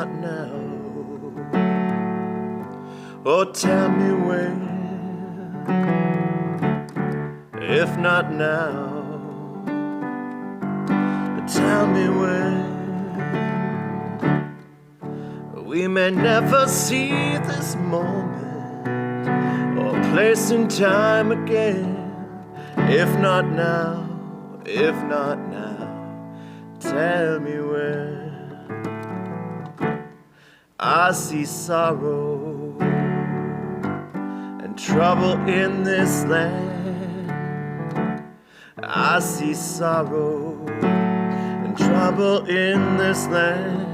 not now. Oh, tell me when, if not now. Tell me when. We may never see this moment or place in time again. If not now, if not now, tell me when. I see sorrow and trouble in this land. I see sorrow and trouble in this land.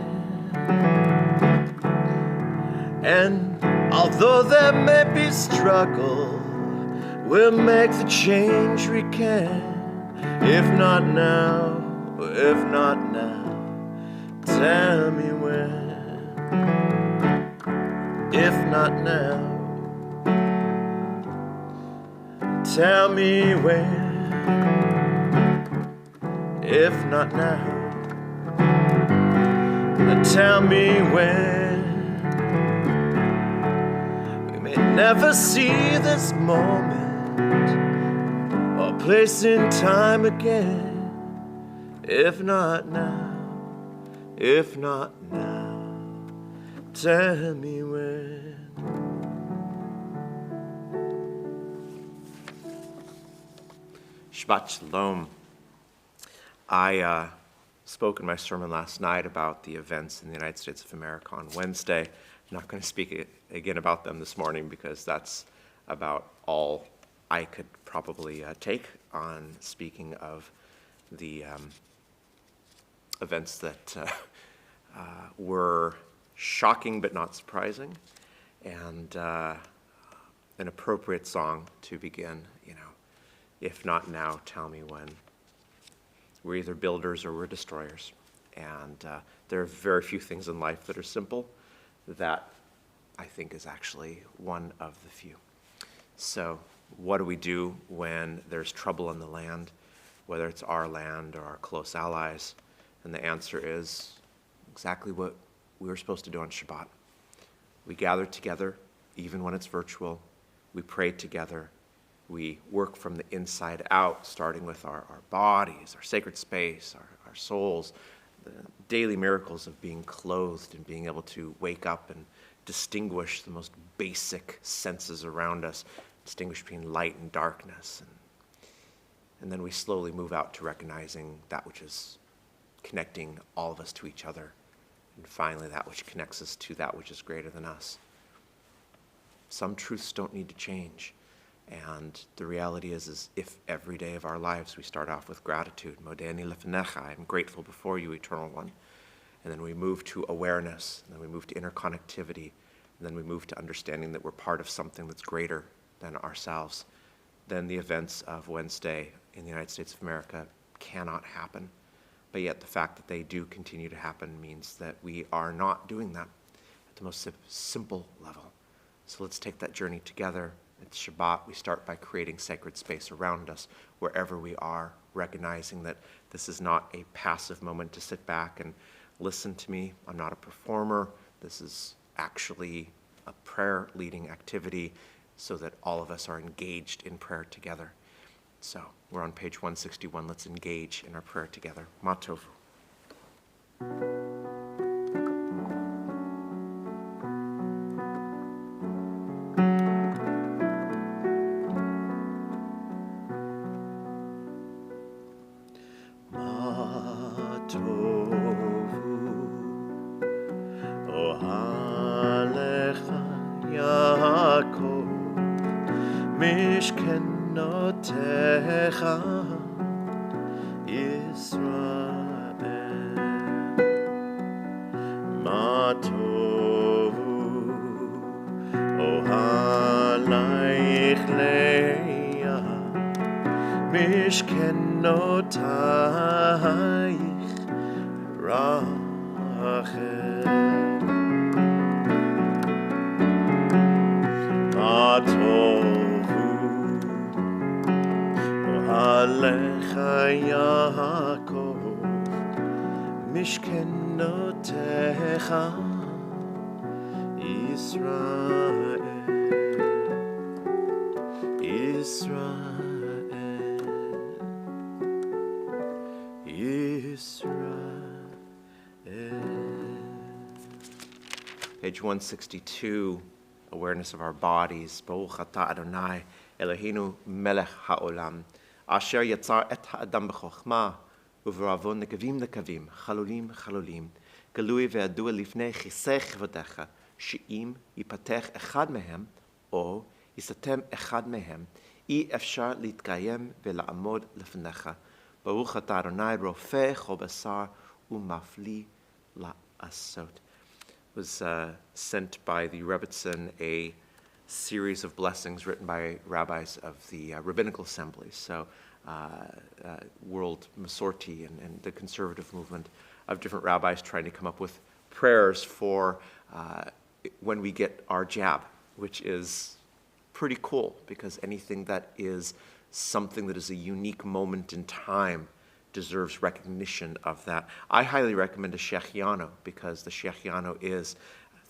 And although there may be struggle, we'll make the change we can. If not now, if not now, tell me when. If not now, tell me when. If not now, tell me when. We may never see this moment or place in time again. If not now, if not now, tell me when. Shabbat Shalom. I spoke in my sermon last night about the events in the United States of America on Wednesday. I'm not going to speak again about them this morning because that's about all I could probably take on speaking of the events that were shocking but not surprising, and an appropriate song to begin, if not now, tell me when. We're either builders or we're destroyers, and there are very few things in life that are simple. That, I think, is actually one of the few. So what do we do when there's trouble in the land, whether it's our land or our close allies? And the answer is exactly what we were supposed to do on Shabbat. We gather together, even when it's virtual. We pray together. We work from the inside out, starting with our bodies, our sacred space, our souls, the daily miracles of being clothed and being able to wake up and distinguish the most basic senses around us, distinguish between light and darkness. And then we slowly move out to recognizing that which is connecting all of us to each other, and finally that which connects us to that which is greater than us. Some truths don't need to change. And the reality is if every day of our lives we start off with gratitude, Modeni lefenecha, I'm grateful before you, Eternal One, and then we move to awareness, and then we move to interconnectivity, and then we move to understanding that we're part of something that's greater than ourselves, then the events of Wednesday in the United States of America cannot happen. But yet the fact that they do continue to happen means that we are not doing that at the most simple level. So let's take that journey together. It's Shabbat. We start by creating sacred space around us wherever we are, recognizing that this is not a passive moment to sit back and listen to me. I'm not a performer. This is actually a prayer-leading activity so that all of us are engaged in prayer together. So we're on page 161. Let's engage in our prayer together. Ma tovu. Mishkenotecha Israel, Israel, Israel. Page 162, awareness of our bodies. Baruch atah Adonai Eloheinu melech haolam, asher yatzar et ha'adam b'chokhmah, u'v'ravon nekavim nekavim, chalulim chalulim, galui ve'adua lifnei chisei chvodecha, she'im yipatech echad mehem, o yisatem echad mehem, אי אפשר להתקיים ולעמוד לפניך. ברוך אתה אדוני רופא כל בשר ומפליא לעשות. Was sent by the Rebbitzin a series of blessings written by rabbis of the rabbinical assemblies, so world Masorti and the conservative movement of different rabbis trying to come up with prayers for when we get our jab, which is pretty cool, because anything that is something that is a unique moment in time deserves recognition of that. I highly recommend a Shechiano, because the Shechiano is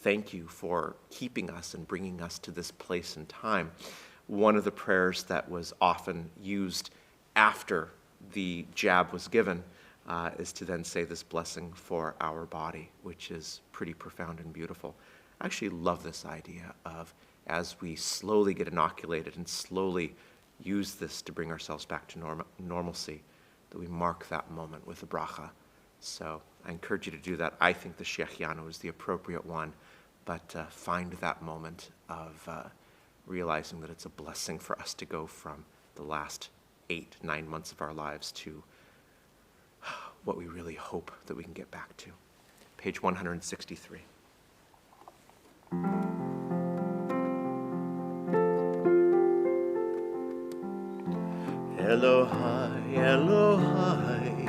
thank you for keeping us and bringing us to this place and time. One of the prayers that was often used after the jab was given is to then say this blessing for our body, which is pretty profound and beautiful. I actually love this idea of, as we slowly get inoculated and slowly use this to bring ourselves back to normalcy, that we mark that moment with a bracha. So I encourage you to do that. I think the Shechiano is the appropriate one, but find that moment of realizing that it's a blessing for us to go from the last 8-9 months of our lives to what we really hope that we can get back to. Page 163. Elohai, Elohai,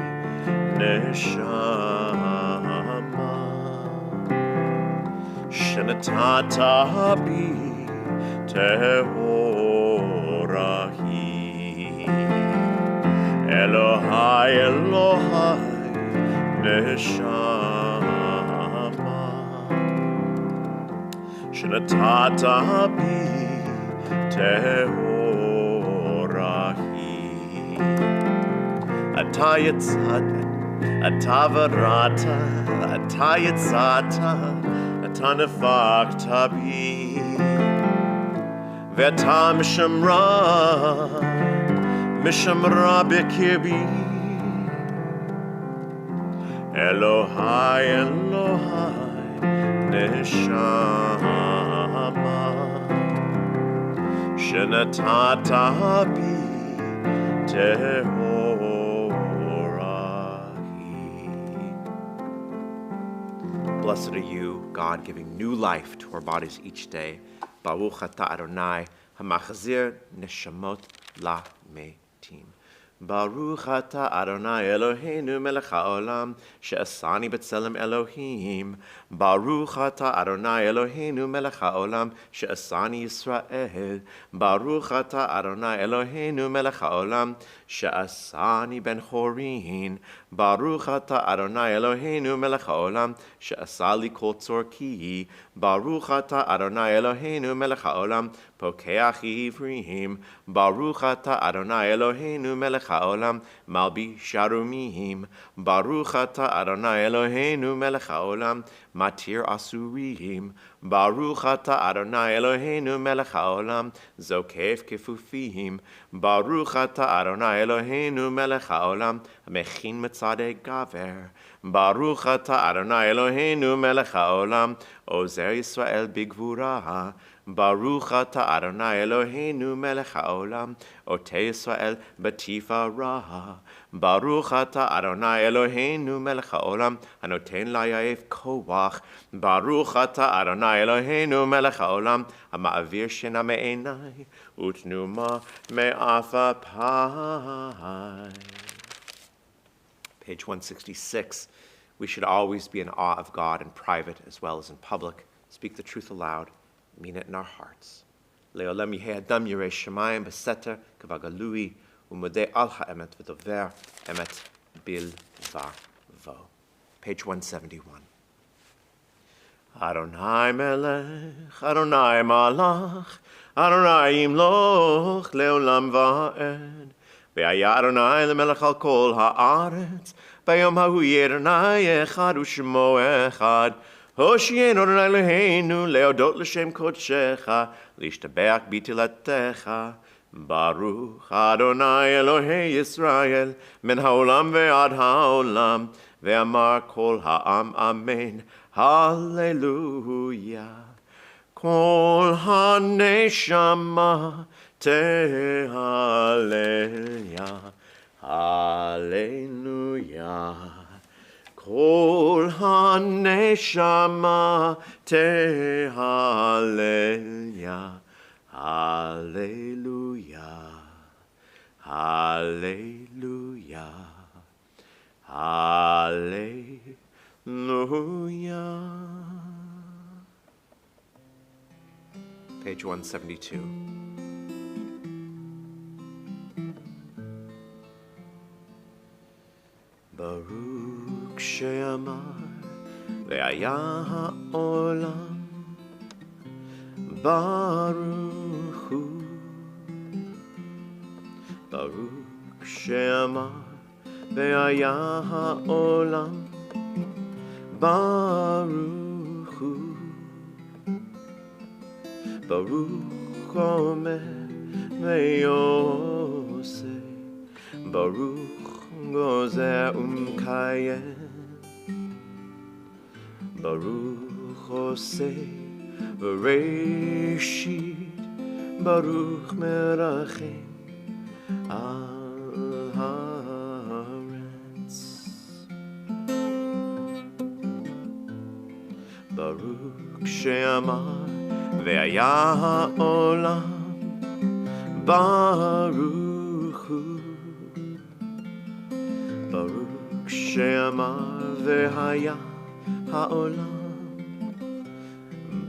Neshama, Shenatata bi Tehorahi, Elohai, Elohai, Neshama, Shenatata bi Tehorahi. Atayatzata, atavarata, atayatzata, atanafakta bi, v'ata mishamra b'kirbi. Elohai, Elohai, neshama, shenatata bi Tehorahi. Blessed are you, God, giving new life to our bodies each day. Baruch atah Adonai, hamachzir neshamot lametim. Baruch atah Adonai Eloheinu melech haolam, she'asani b'tzelem Elohim. Baruch atah Adonai Eloheinu melech haolam, she'asani Yisrael. Baruch atah Adonai Eloheinu melech haolam, she'asani ben chorin. Baruch atah Adonai Eloheinu melech haolam, she'asali kol tzorki. Baruch atah Adonai Eloheinu melech haolam, pokeach ivrim. Baruch atah Adonai Eloheinu melech haolam, malbi sharumim. Baruch atah Adonai Eloheinu melech haolam, matir asurim. Baruch atah Adonai Eloheinu melech haolam, zokef kefufim. Baruch atah Adonai Eloheinu melech haolam, mechin metzadei gaver. Baruch atah Adonai Eloheinu melech haolam, ozer Yisrael bigvura. Baruch atah Adonai Eloheinu melech haolam, otei Yisrael b'tifara. Baruch atah Adonai Eloheinu melech haolam, hanoten layav koach. Baruch atah Adonai Eloheinu melech haolam, hama'avir shena me'enai, utnuma me'afapai. Page 166. We should always be in awe of God in private as well as in public. Speak the truth aloud. Mean it in our hearts. Le'olam yehei adam yirei shamayim b'seter k'vagalui u'modeh al ha'emet v'dover emet bilvavo. Page 171. Adonai melech, Adonai malach, Adonai yimloch leolam va'ed. Ve'aya Adonai lemelech al kol ha'aretz, Bayom hahu Adonai echad u'shemo echad. Hoshienu Adonai Eloheinu leodot l'shem kodshecha, lishtabeach b'tilatecha. Baruch Adonai Elohei Yisrael, min ha'olam ve'ad ha'olam, ve'amar kol ha'am amen. Hallelujah. Kol haneshama tehallelujah. Hallelujah. Kol haneshama tehallelujah. Hallelujah. Hallelujah. Hallelujah. Page 172. Baruch she'amar ve'aya ha'olam, Baruch hu. Baruch she'amar ve'aya ha'olam, Baruch hu. Baruch omer ve'yoseh, Baruch gozer umkayem, Baruch oseh v'reishit, Baruch merachim al haaretz. Baruch she'amar ve'aya ha'olam, Baruch hu. Baruch she'amar ve'haya ha'olam,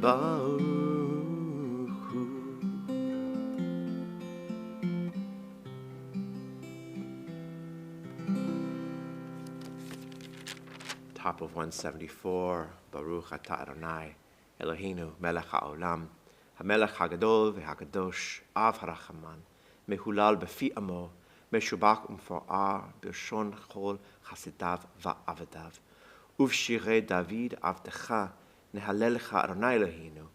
Baruch hu. Top of 174. Baruch atah Adonai Eloheinu melech ha'olam, hamelech hagadol v'hakadosh, av harachaman, mehulal b'fi amo, meshubach umfor'ar b'shon chol chasidav va'avadav. Uvshirei David avdecha, nehalelcha Adonai Eloheinu,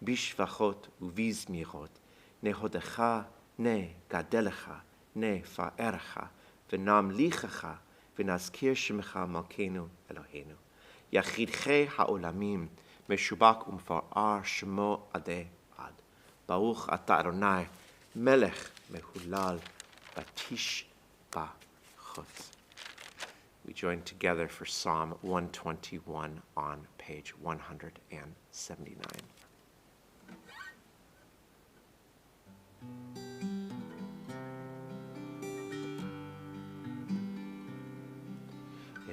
bishvachot uvizmirot, nehodecha, ne gadelecha, ne fa'erecha, v'nam lichecha, v'nazkir shemecha malkeinu Eloheinu. Yachidchei ha'olamim, meshubach umfar'ar shemo adeh ad. Baruch atah Adonai, melech mehulal batish ba'chutz. We join together for Psalm 121 on page 179.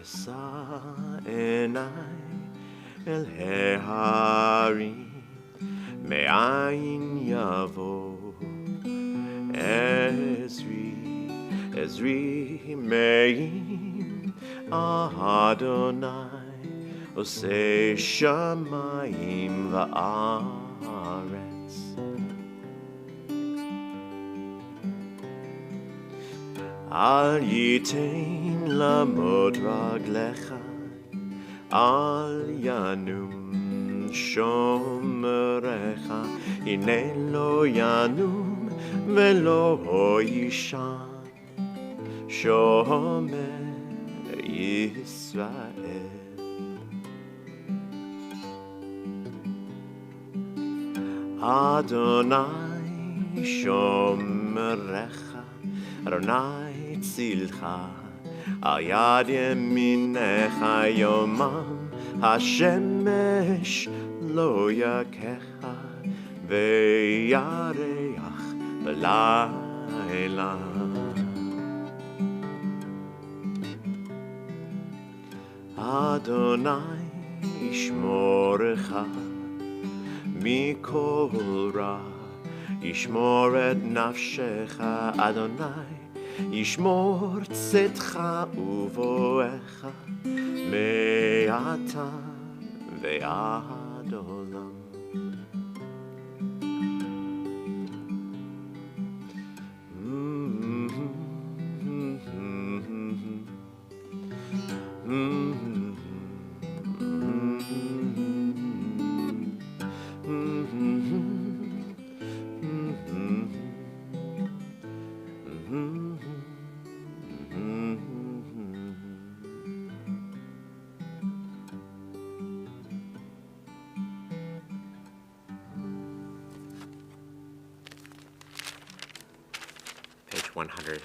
Esa enai el heharim, me'ayin yavo Ezri me'im Adonai, oseh shamayim va'aretz. Al yitain lamod raglecha, al yanum shomerecha, hine lo yanum velo yishan, shomer Yisrael. Adonai shomerecha, Adonai tzilcha, al yad yeminecha yomam, hashemesh lo yakecha, ve'yareach b'layla. Adonai yishmorecha mikol ra, yishmor et nafshecha. Adonai yishmor tzedcha uvoecha me'ata ve'ad ad olam. Page 180.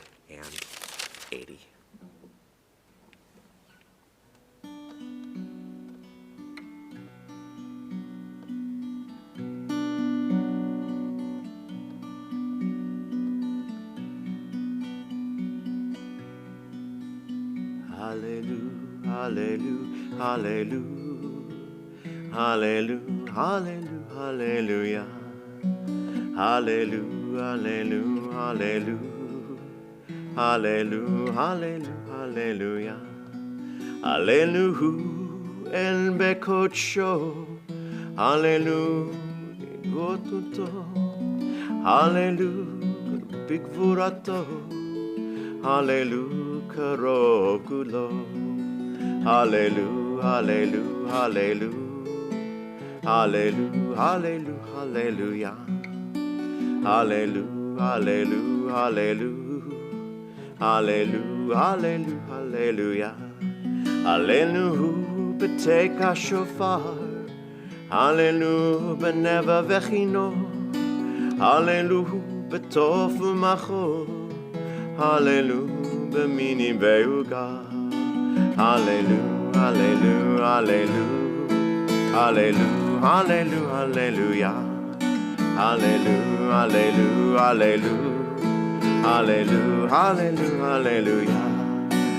Hallelujah, hallelujah, hallelujah, hallelujah, hallelujah, hallelujah, hallelujah, hallelujah, hallelujah, hallelujah, el bekodsho, hallelujah, gotuto, hallelujah, bigvurato, hallelujah, karov kulo, hallelujah, hallelujah, hallelujah, hallelujah, hallelujah, hallelujah, hallelujah, hallelujah, hallelujah, hallelujah, hallelujah, beteka shofar, hallelujah, beneva vechino, hallelujah, betof u'machor, hallelujah, b'mini beuga, hallelujah, hallelujah, hallelujah, hallelujah, hallelujah, hallelujah, hallelujah, hallelujah, hallelujah, hallelujah,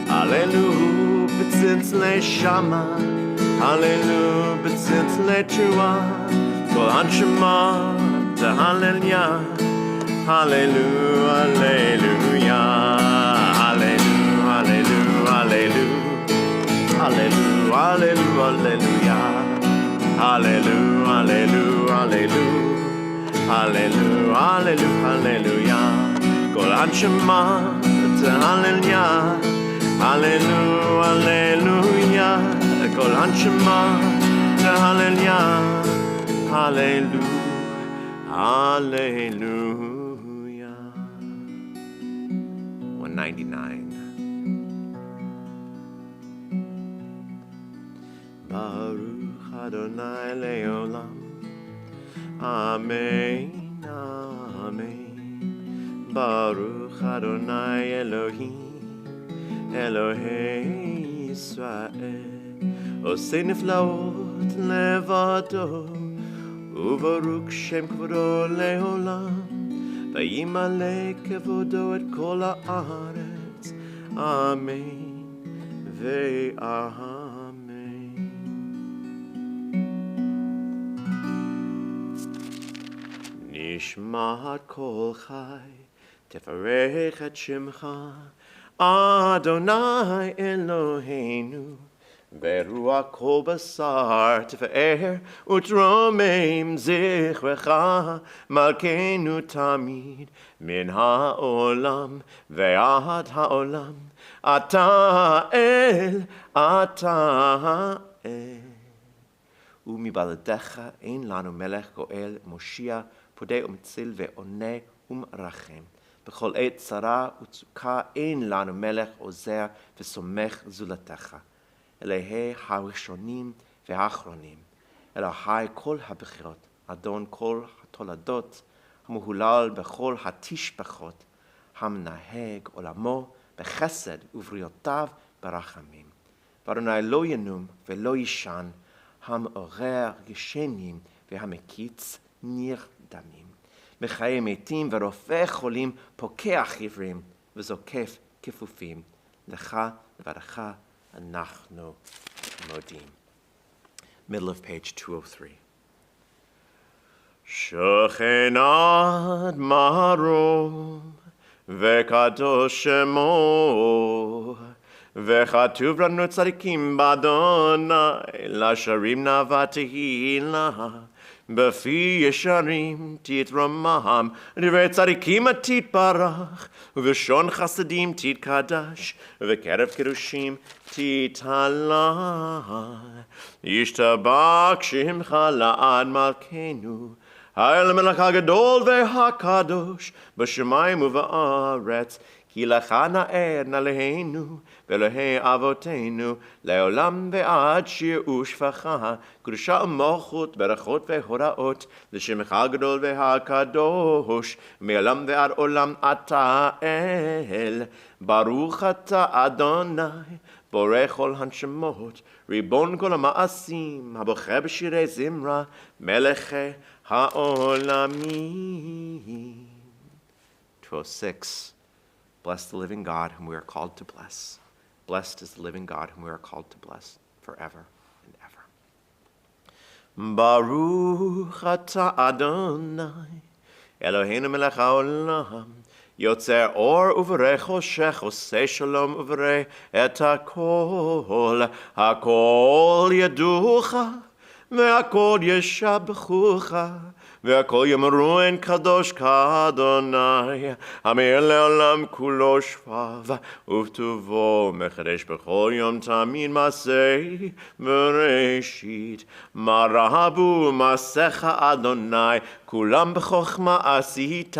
hallelujah, b'tzitz le'shama, hallelujah, b'tzitz le'tshua, kol hanshama, hallelujah, hallelujah, hallelujah, hallelujah, hallelujah, hallelujah, hallelujah, hallelujah, hallelujah, hallelujah, hallelujah, hallelujah, kol hanshama, hallelujah, hallelujah, hallelujah, kol hanshama, hallelujah, hallelujah, hallelujah. 199. Baruch Adonai Leolam. Amen, amen. Baruch Adonai Elohim, Elohei Yisrael. Osei niflaot levado, uvaruk shem kvodo leolam. Vayimale kevodo et kol haaretz. Amen, ve'amen. Nishmat kol chai, tefarech et shemcha, Adonai Eloheinu, beruach kol basar, tefer utromem zichrecha, malkeinu tamid, min ha'olam ve'ad ha'olam, ata el, ומבלעדיך אין לנו מלך גואל מושיע פודה ומציל ועונה ומרחם. בכל עת צרה וצוקה אין לנו מלך עוזר וסומך זולתך. אלוהי הראשונים והאחרונים, אלוהי כל הבחירות, אדון כל התולדות, המהולל בכל התשבחות, המנהג עולמו בחסד ובריאותיו ברחמים. ואדוני לא ינום ולא ישן, המעורר ישנים והמקיץ נרדמים. מחיה מתים ורופא חולים, פוקח עיוורים וזוקף כפופים. לך לבדך אנחנו מודים. Middle of page 203. שוכן עד מרום וקדוש שמו וכתוב לנו צדיקים באדוני, לשרים נאווה תהילה. בפי ישרים תתרומם, דברי צדיקים תתברך, ובלשון חסדים תתקדש, ובקרב קדושים תתהלל. ישתבח שמך לעד מלכנו, האל המלך הגדול והקדוש, בשמיים ובארץ, כי לך נאה נעלינו, ואלוהי אבותינו, לעולם ועד שיר ושפחה, קדושה ומלכות, ברכות והוראות, לשמך הגדול והקדוש, מעולם ועד עולם אתה אל. ברוך אתה אדוני, בורא כל הנשמות, ריבון כל המעשים, הבוחר בשירי זמרה, מלכי העולמים. 12:6. Bless the living God whom we are called to bless. Blessed is the living God whom we are called to bless forever and ever. Baruch atah Adonai, Eloheinu melech haolam, yotzer or uvrei choshech, osei shalom uvrei et hakol. Hakol yaducha, ve'akol yeshabchucha, והכל יאמרו אין קדוש כאדוני, המאיר לעולם כולו שבב, ובטובו מחדש בכל יום תמיד מעשה וראשית. מה רבו מעשיך אדוני, כולם בחוכמה עשית,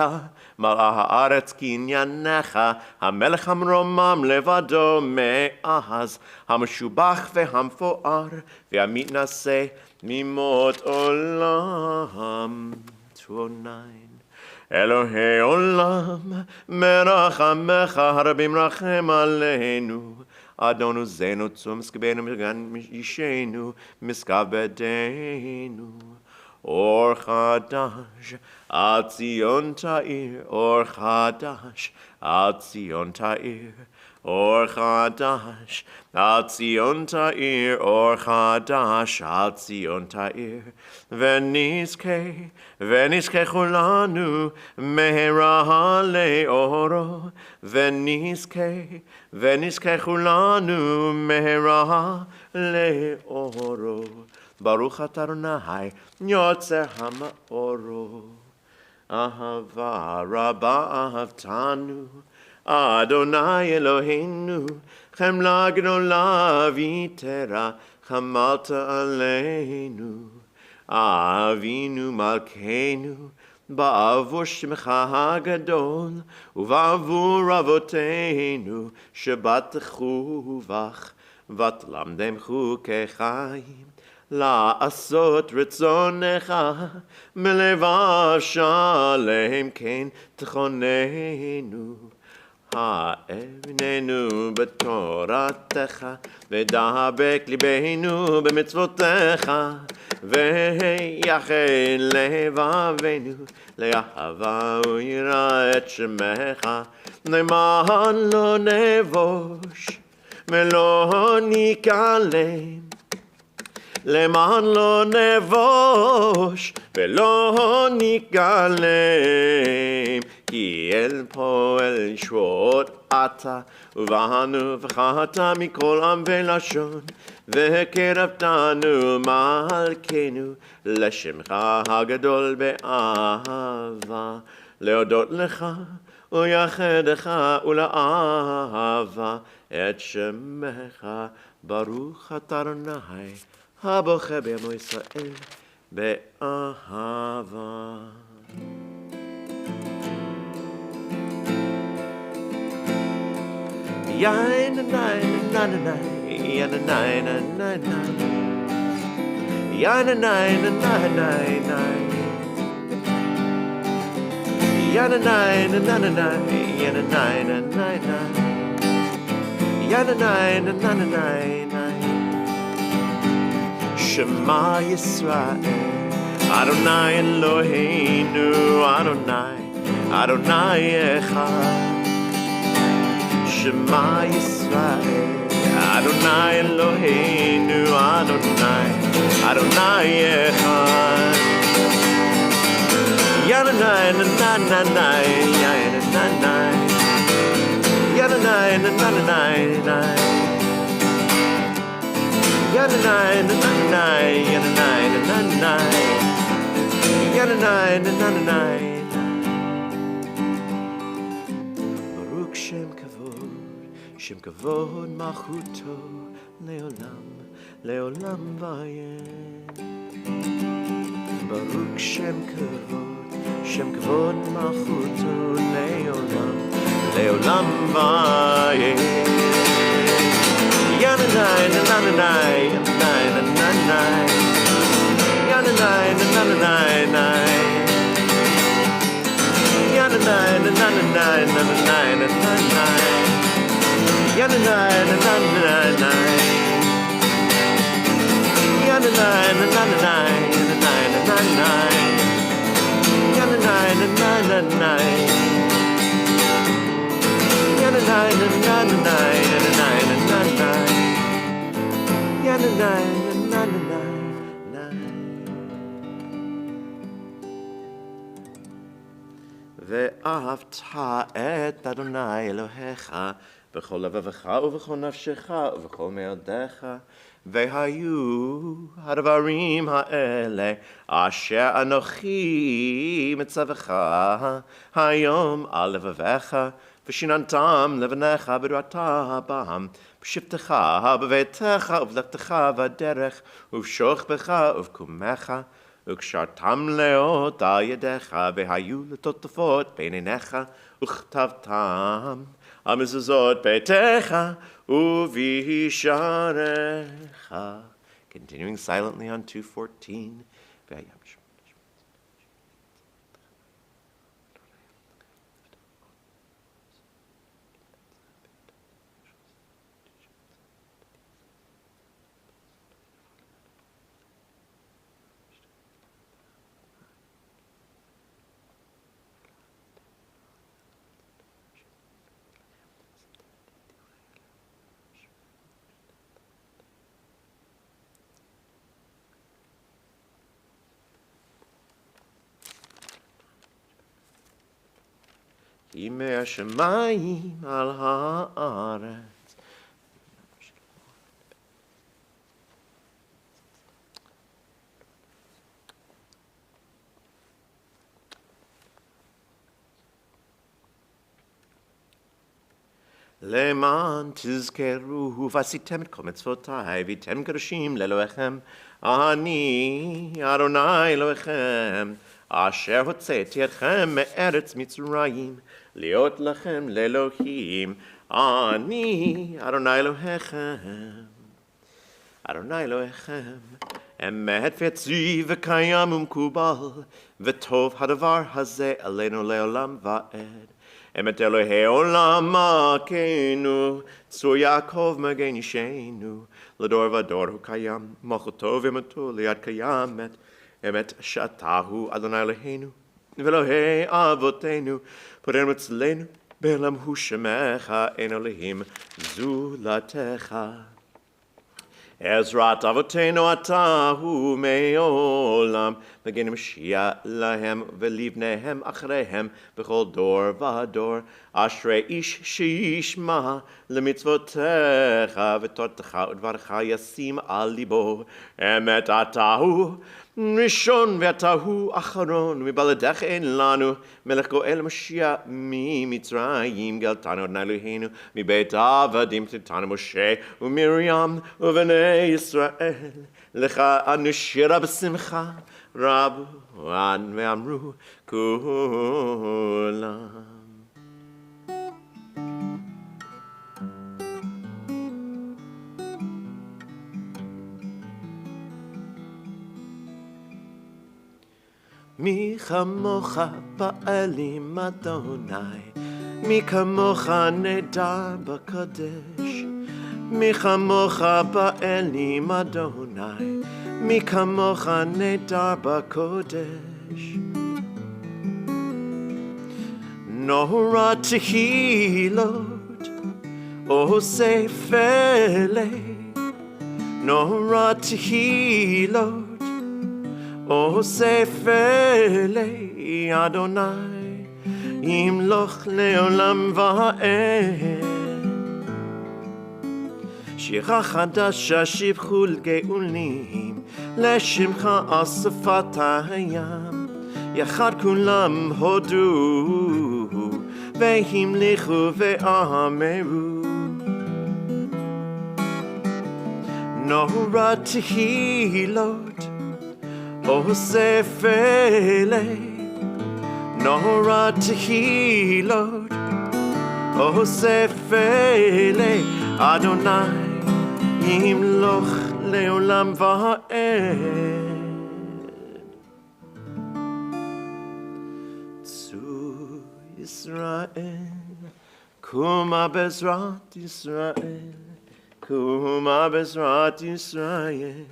מלאה הארץ קנייניך, המלך המרומם לבדו מאז, המשובח והמפואר, והמתנשא ממות עולם. 2:9. אלוהי עולם, מרחמך הרבים רחם עלינו. אדון עוזנו צום משכבנו מגן אישנו, משכב בידינו. אור חדש על ציון תאיר, אור חדש על ציון תאיר. אור חדש על ציון תאיר, אור חדש על ציון תאיר. ונזכה כולנו מהרה לאורו, ונזכה כולנו מהרה לאורו. ברוך אתה אדוני יוצר המאורו, אהבה רבה אהבתנו. אדוני אלוהינו, חמלה גדולה ויתרה חמלת עלינו. אבינו מלכנו, בעבור שמך הגדול, ובעבור אבותינו, שבטחו בך, ותלמדם חוקי חיים, לעשות רצונך, מלבב שלם כן תכוננו. האבננו בתורתך, ודבק ליבנו במצוותיך, ויחד לבבינו לאהבה ויראה את שמך. למען לא נבוש ולא ניכלם, למען לא נבוש ולא ניכלם, כי אל פועל שבות אתה, ובאנו וחת מכל עם ולשון, וקרבתנו מלכנו לשמך הגדול באהבה, להודות לך ויחדך ולאהבה את שמך. ברוך אתה אדוני הבוחר בעמו ישראל באהבה. Yain na na na na, yain na na na na, yain na na na na na, yain na na na na, yain na na na na, yain na na na na. Shema Yisrael, Adonai Eloheinu, Adonai, Adonai Echad. Shema Yisrael, Adonai Eloheinu, Adonai, Adonai Echad. Yadonai na na na na, Yadonai na na na na na. Baruch Shem Kavod Malchuto Leolam Vayen. Baruch Shem Kavod Malchuto Leolam Vayen. Yananai, nananai, yananai, nananai, yananai, nananai, yananai, nananai, nananai, nananai, yananai, nananai, yananai, nananai, yananai, nananai, yananai, nananai, ואהבת את אדוני אלוהיך בכל לבבך ובכל נפשך ובכל מאודיך, והיו הדברים האלה אשר אנוכי מצווך היום על לבביך, ושיננתם לבניך בדעתה בם, בשבתך בביתך ובלכתך בדרך, ובשוכבך ובקומך, וקשרתם לאות על ידיך, והיו לטוטפות בין עיניך, וכתבתם על מזוזות ביתך ובישעריך. Continuing silently on 2:14. ימי השמיים על הארץ. למען תזכרו ועשיתם את כל מצוותיי והייתם קדושים לאלוהיכם, אני אדוני אלוהיכם אשר הוצאתי אתכם מארץ מצרים להיות לכם לאלוהים, אני אדוני אלוהיכם. אדוני אלוהיכם אמת ויציב וקיים ומקובל, וטוב הדבר הזה עלינו לעולם ועד. אמת אלוהי עולם מלכנו, צור יעקב מגן אישנו, לדור ודור הוא קיים, מלכותו ואמתו ליד קיימת. אמת שאתה הוא אדוני אלוהינו, ואלוהי אבותינו, פורנו אצלנו, בעולם הוא שמך, אין אלוהים זולתך. עזרת אבותינו אתה הוא מעולם, מגן משיח להם ולבניהם אחריהם בכל דור ודור. אשרי איש שישמע למצוותיך ותורתך ודברך ישים על ליבו. אמת אתה הוא ראשון ואתה הוא אחרון, מבלעדיך אין לנו מלך גואל משיח ממצרים. גאלתנו אדוני אלוהינו מבית העבדים נתנו משה ומרים ובני ישראל, לך אנו שירה בשמחה רבו ואמרו כולם. מי כמוך באלים אדוני, מי כמוך נדר בקדש. מי כמוך באלים אדוני, מי כמוך נדר בקודש. נורא תהילות עושה פלא, נורא תהילות עושה פלא, אדוני ימלוך לעולם ועד. שירה חדשה שיבחו לגאולים, לשמך על שפת הים. יחד כולם הודו, והמליכו ואמרו, נורא תהילות, אוסף אלי, נורא תהילות, אוסף אלי, אדוני ימלוך לעולם ועד. צאו ישראל, קומה בעזרת ישראל, קומה בעזרת ישראל,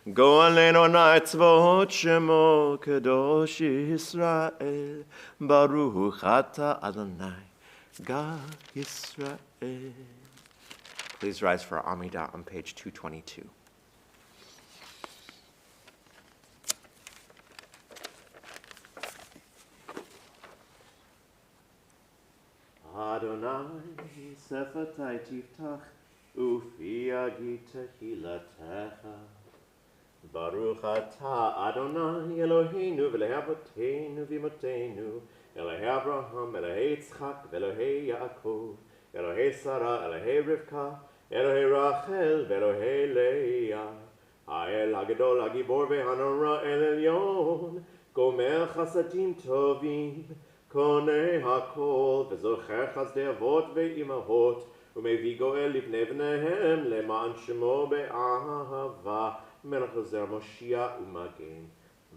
גואלנו עונה צבאות שמו קדוש ישראל, ברוך אתה אדוני God Israel. Please rise for Amidah on page 222. Adonai, sefatai tiftach, ufi yagid tehilatecha. Baruch atah Adonai Eloheinu v'eloi avoteinu v'imotenu, Elohei Abraham, Elohei Yitzchak, Elohei Yaakov, Elohei Sarah, Elohei Rivka, Elohei Rachel, Elohei Leah. Ha'el hagedol hagibor v'hanora el elyon, gomer chasadim tovim, koneh hakol, v'zocher chazdei avot ve'imahot, u'mevii goel livnei bneihem le'ma'an shemo be'ahava, melech ozer Moshiach u'magen.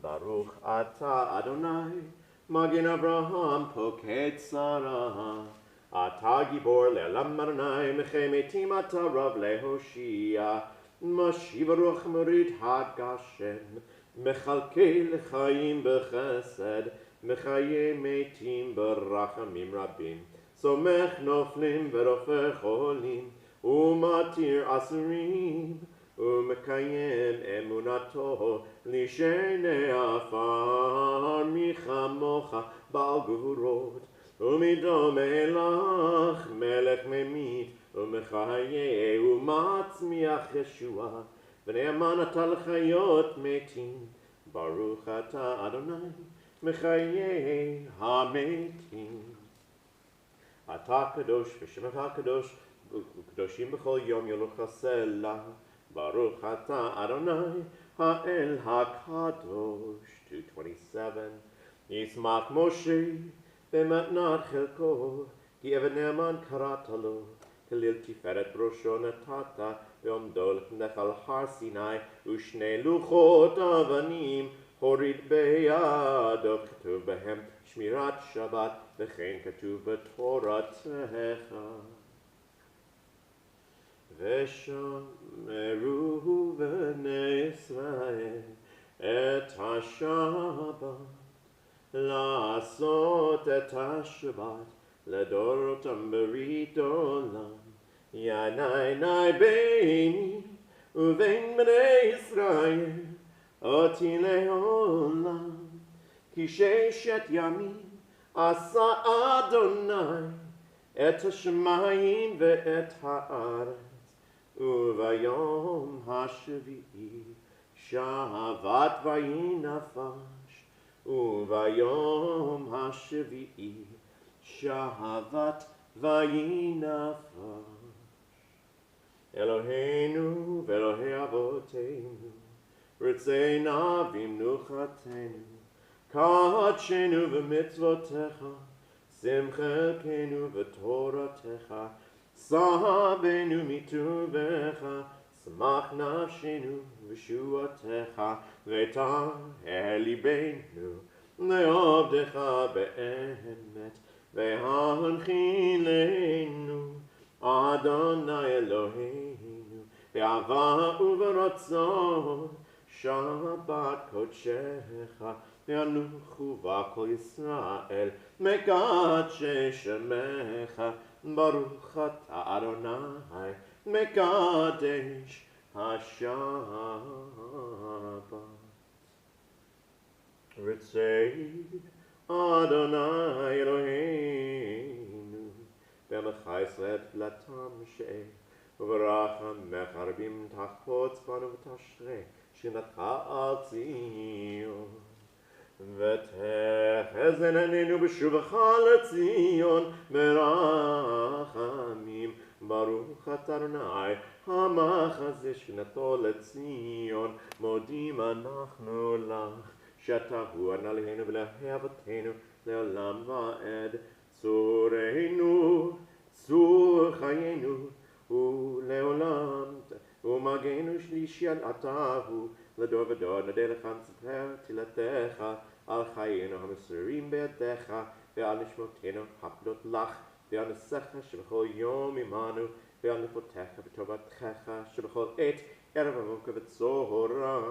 Baruch atah Adonai, Magen Abraham poked Sarah, Ata Gibor le'olam Adonai, mechei metim ata rav lehoshia, Mashiv ruach morid hagashem, mechalkei l'chaim b'chesed, mechaye metim b'rachamim rabim, somech noflim v'rofer cholim, umatir asurim, ומקיים אמונתו לשני עפר מחמוך בעל גבורות ומדומה לך מלך ממית ומחיה ומצמיח ישועה ונאמן אתה לחיות מתים ברוך אתה אדוני מחיי המתים אתה קדוש ושמך קדוש וקדושים בכל יום יולוך סלע Baruch atah Adonai ha'el hakadosh. 227. Yismach Moshe b'matnat chelko ki even ne'aman karata lo kelil tiferet brosho natata ve'omdo l'fnech al har Sinai u'shnei luchot avanim horid beyado k'tuv behem shmirat Shabbat v'chein k'tuv b'toratecha. ושמרו בני ישראל את השבת, לעשות את השבת לדורותם ברית עולם. ינאי ביני ובין בני ישראל אותי לעולם, כי 6 ימים עשה אדוני את השמיים ואת הארץ. וביום השביעי שבת ויהי נפש, וביום השביעי שבת ויהי נפש. אלוהינו ואלוהי אבותינו, רצנה במנוחתנו, קדשנו במצוותיך, שים חלקנו בתורתך, סבנו מטובך, שמח נפשנו בשועתך, ותהה ליבנו לעבדך באמת, והנחילנו אדוני אלוהינו, באהבה וברצון, שבת קודשך, ינוחו בה כל ישראל, מקדשי שמך, ברוך אתה אדוני, מקדש השבת. רצה אדוני אלוהינו, בעמך ישראל תפילתם שאל, וברחמך רבים תחפוץ בנו ותשרה שכינתך על ציון. ותחזן עינינו בשובך לציון ברחמים. ברוך אתה אדוני המחזה שכינתו לציון. מודים אנחנו לך שאתה הוא ענה לנו ולאהבתנו לעולם ועד. צורנו צור חיינו ולעולם ומגנו שלישי אתה הוא לדור ודור. נודה לך נספר תהילתך על חיינו המסורים בידיך ועל נשמותינו הפדות לך ועל נשיך שבכל יום עמנו ועל נפלותיך וטובתך שבכל עת ערב ובוקר וצהריים.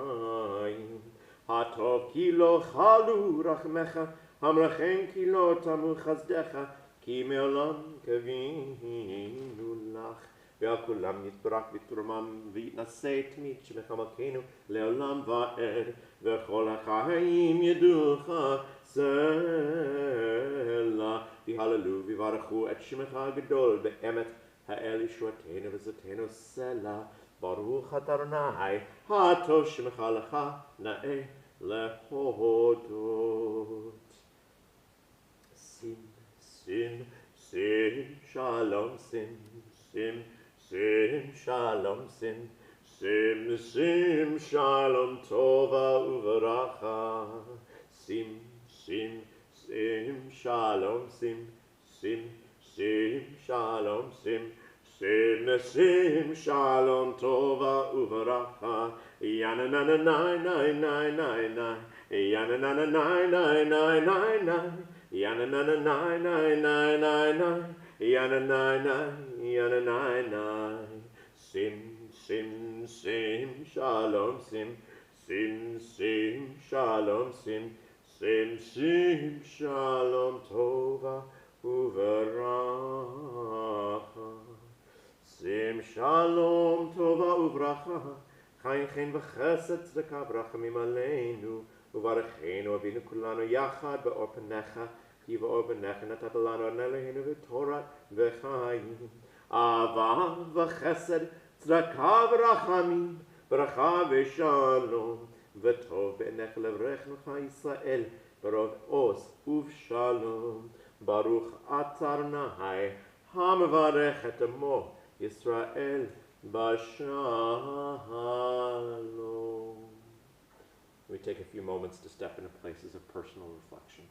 הטוב כי לא חלו רחמך המרחם כי לא תמו חסדך כי מעולם קווינו לך. ועל כולם יתברך ויתרומם ויתנשא תמיד שמך מלכנו לעולם ועד. וכל החיים ידעוך סלע ויהללו ויברכו את שמך הגדול באמת האל ישועתנו וזאתנו סלע. ברוך אתה אדוני הטוב שמך לך נאה להודות. שים שים שים שלום שים sim sim shalom sim sim sim shalom tova uvracha. Sim sim sim shalom sim sim sim shalom sim sim sim shalom tova uvracha. Yana na na na na na na na yana na na na na na na na yana na na na na na na na yana na na yana na na. Sim sim sim shalom sim sim sim shalom sim sim sim shalom tova uvracha. Sim shalom tova uvracha. חיים חן וחסד צדקה ברחמים עלינו וברכנו אבינו כולנו יחד באור פניך כי באור פניך נתת לנו ענה אלוהינו ותורת וחיים. אהבה וחסד צדקה ורחמים ברכה ושלום וטוב בעיניך לברכך ישראל ברוב עוז ובשלום. ברוך אתה אדוני המברך את עמו ישראל Bashalom. We take a few moments to step into places of personal reflection.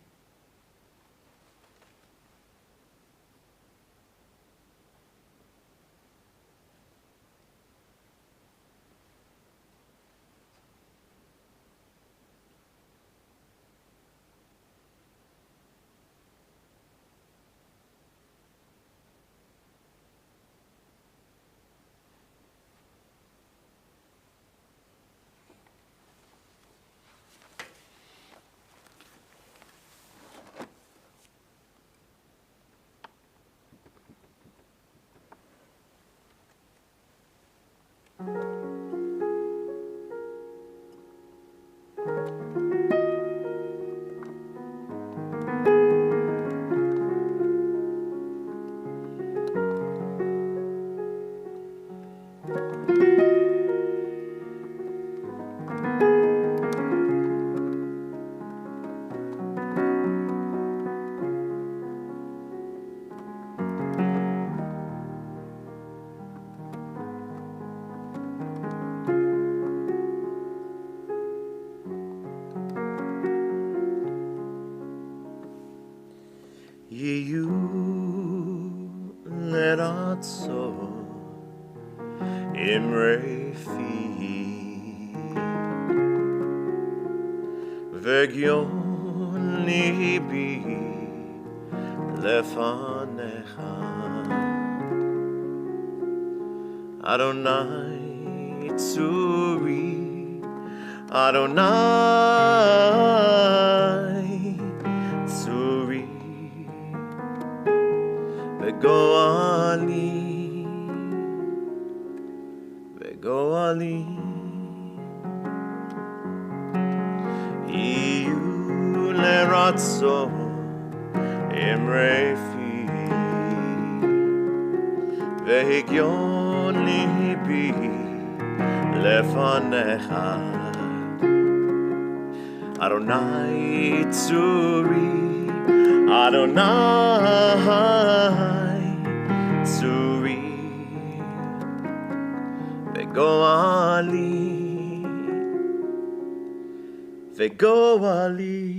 וגיון ליבי לפניך אדוני צורי אדוני צורי וגואלי וגואלי יהיו לרצון אמרי פי והגיון ליבי לפניך. אדוני צורי, אדוני צורי, וגואלי, וגואלי.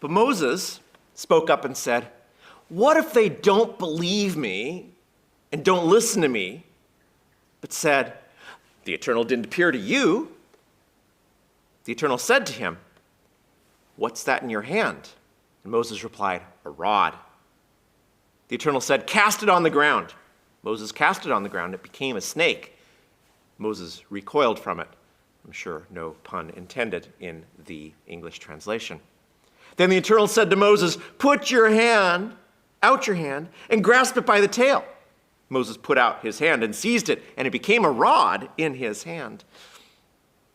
But Moses spoke up and said, "What if they don't believe me and don't listen to me, but said, 'The Eternal didn't appear to you'?" The Eternal said to him, "What's that in your hand?" And Moses replied, "A rod." The Eternal said, "Cast it on the ground." Moses cast it on the ground. It became a snake. Moses recoiled from it. I'm sure no pun intended in the English translation. Then the Eternal said to Moses, "Put your hand, out your hand, and grasp it by the tail." Moses put out his hand and seized it, and it became a rod in his hand,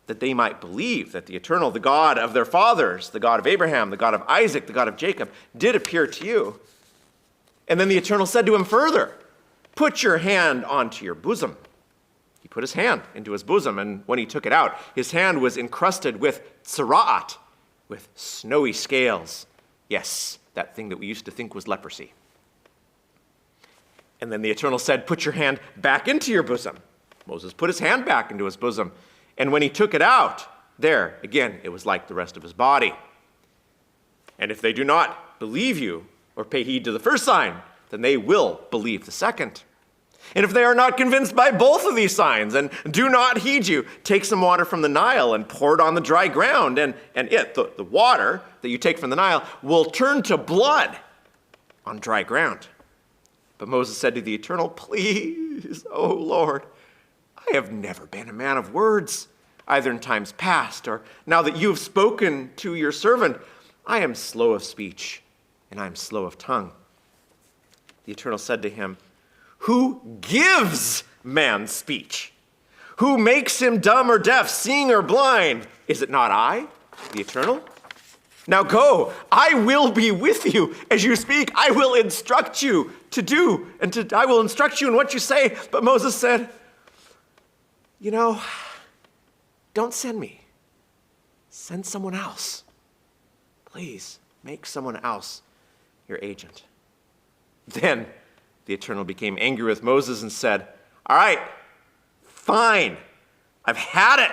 that they might believe that the Eternal, the God of their fathers, the God of Abraham, the God of Isaac, the God of Jacob, did appear to you. And then the Eternal said to him further, "Put your hand onto your bosom." He put his hand into his bosom, and when he took it out, his hand was encrusted with tzara'at, with snowy scales. Yes, that thing that we used to think was leprosy. And then the Eternal said, "Put your hand back into your bosom." Moses put his hand back into his bosom, and when he took it out, there, again, it was like the rest of his body. And if they do not believe you or pay heed to the first sign, then they will believe the second. And if they are not convinced by both of these signs and do not heed you, take some water from the Nile and pour it on the dry ground, and the water that you take from the Nile, will turn to blood on dry ground. But Moses said to the Eternal, "Please, O Lord, I have never been a man of words, either in times past or now that you have spoken to your servant. I am slow of speech, and I am slow of tongue." The Eternal said to him, "Who gives man speech? Who makes him dumb or deaf, seeing or blind? Is it not I, the Eternal? Now go, I will be with you as you speak. I will instruct you to do, I will instruct you in what you say." But Moses said, "Don't send me. Send someone else. Please, make someone else your agent." Then the Eternal became angry with Moses and said, "All right, fine. I've had it.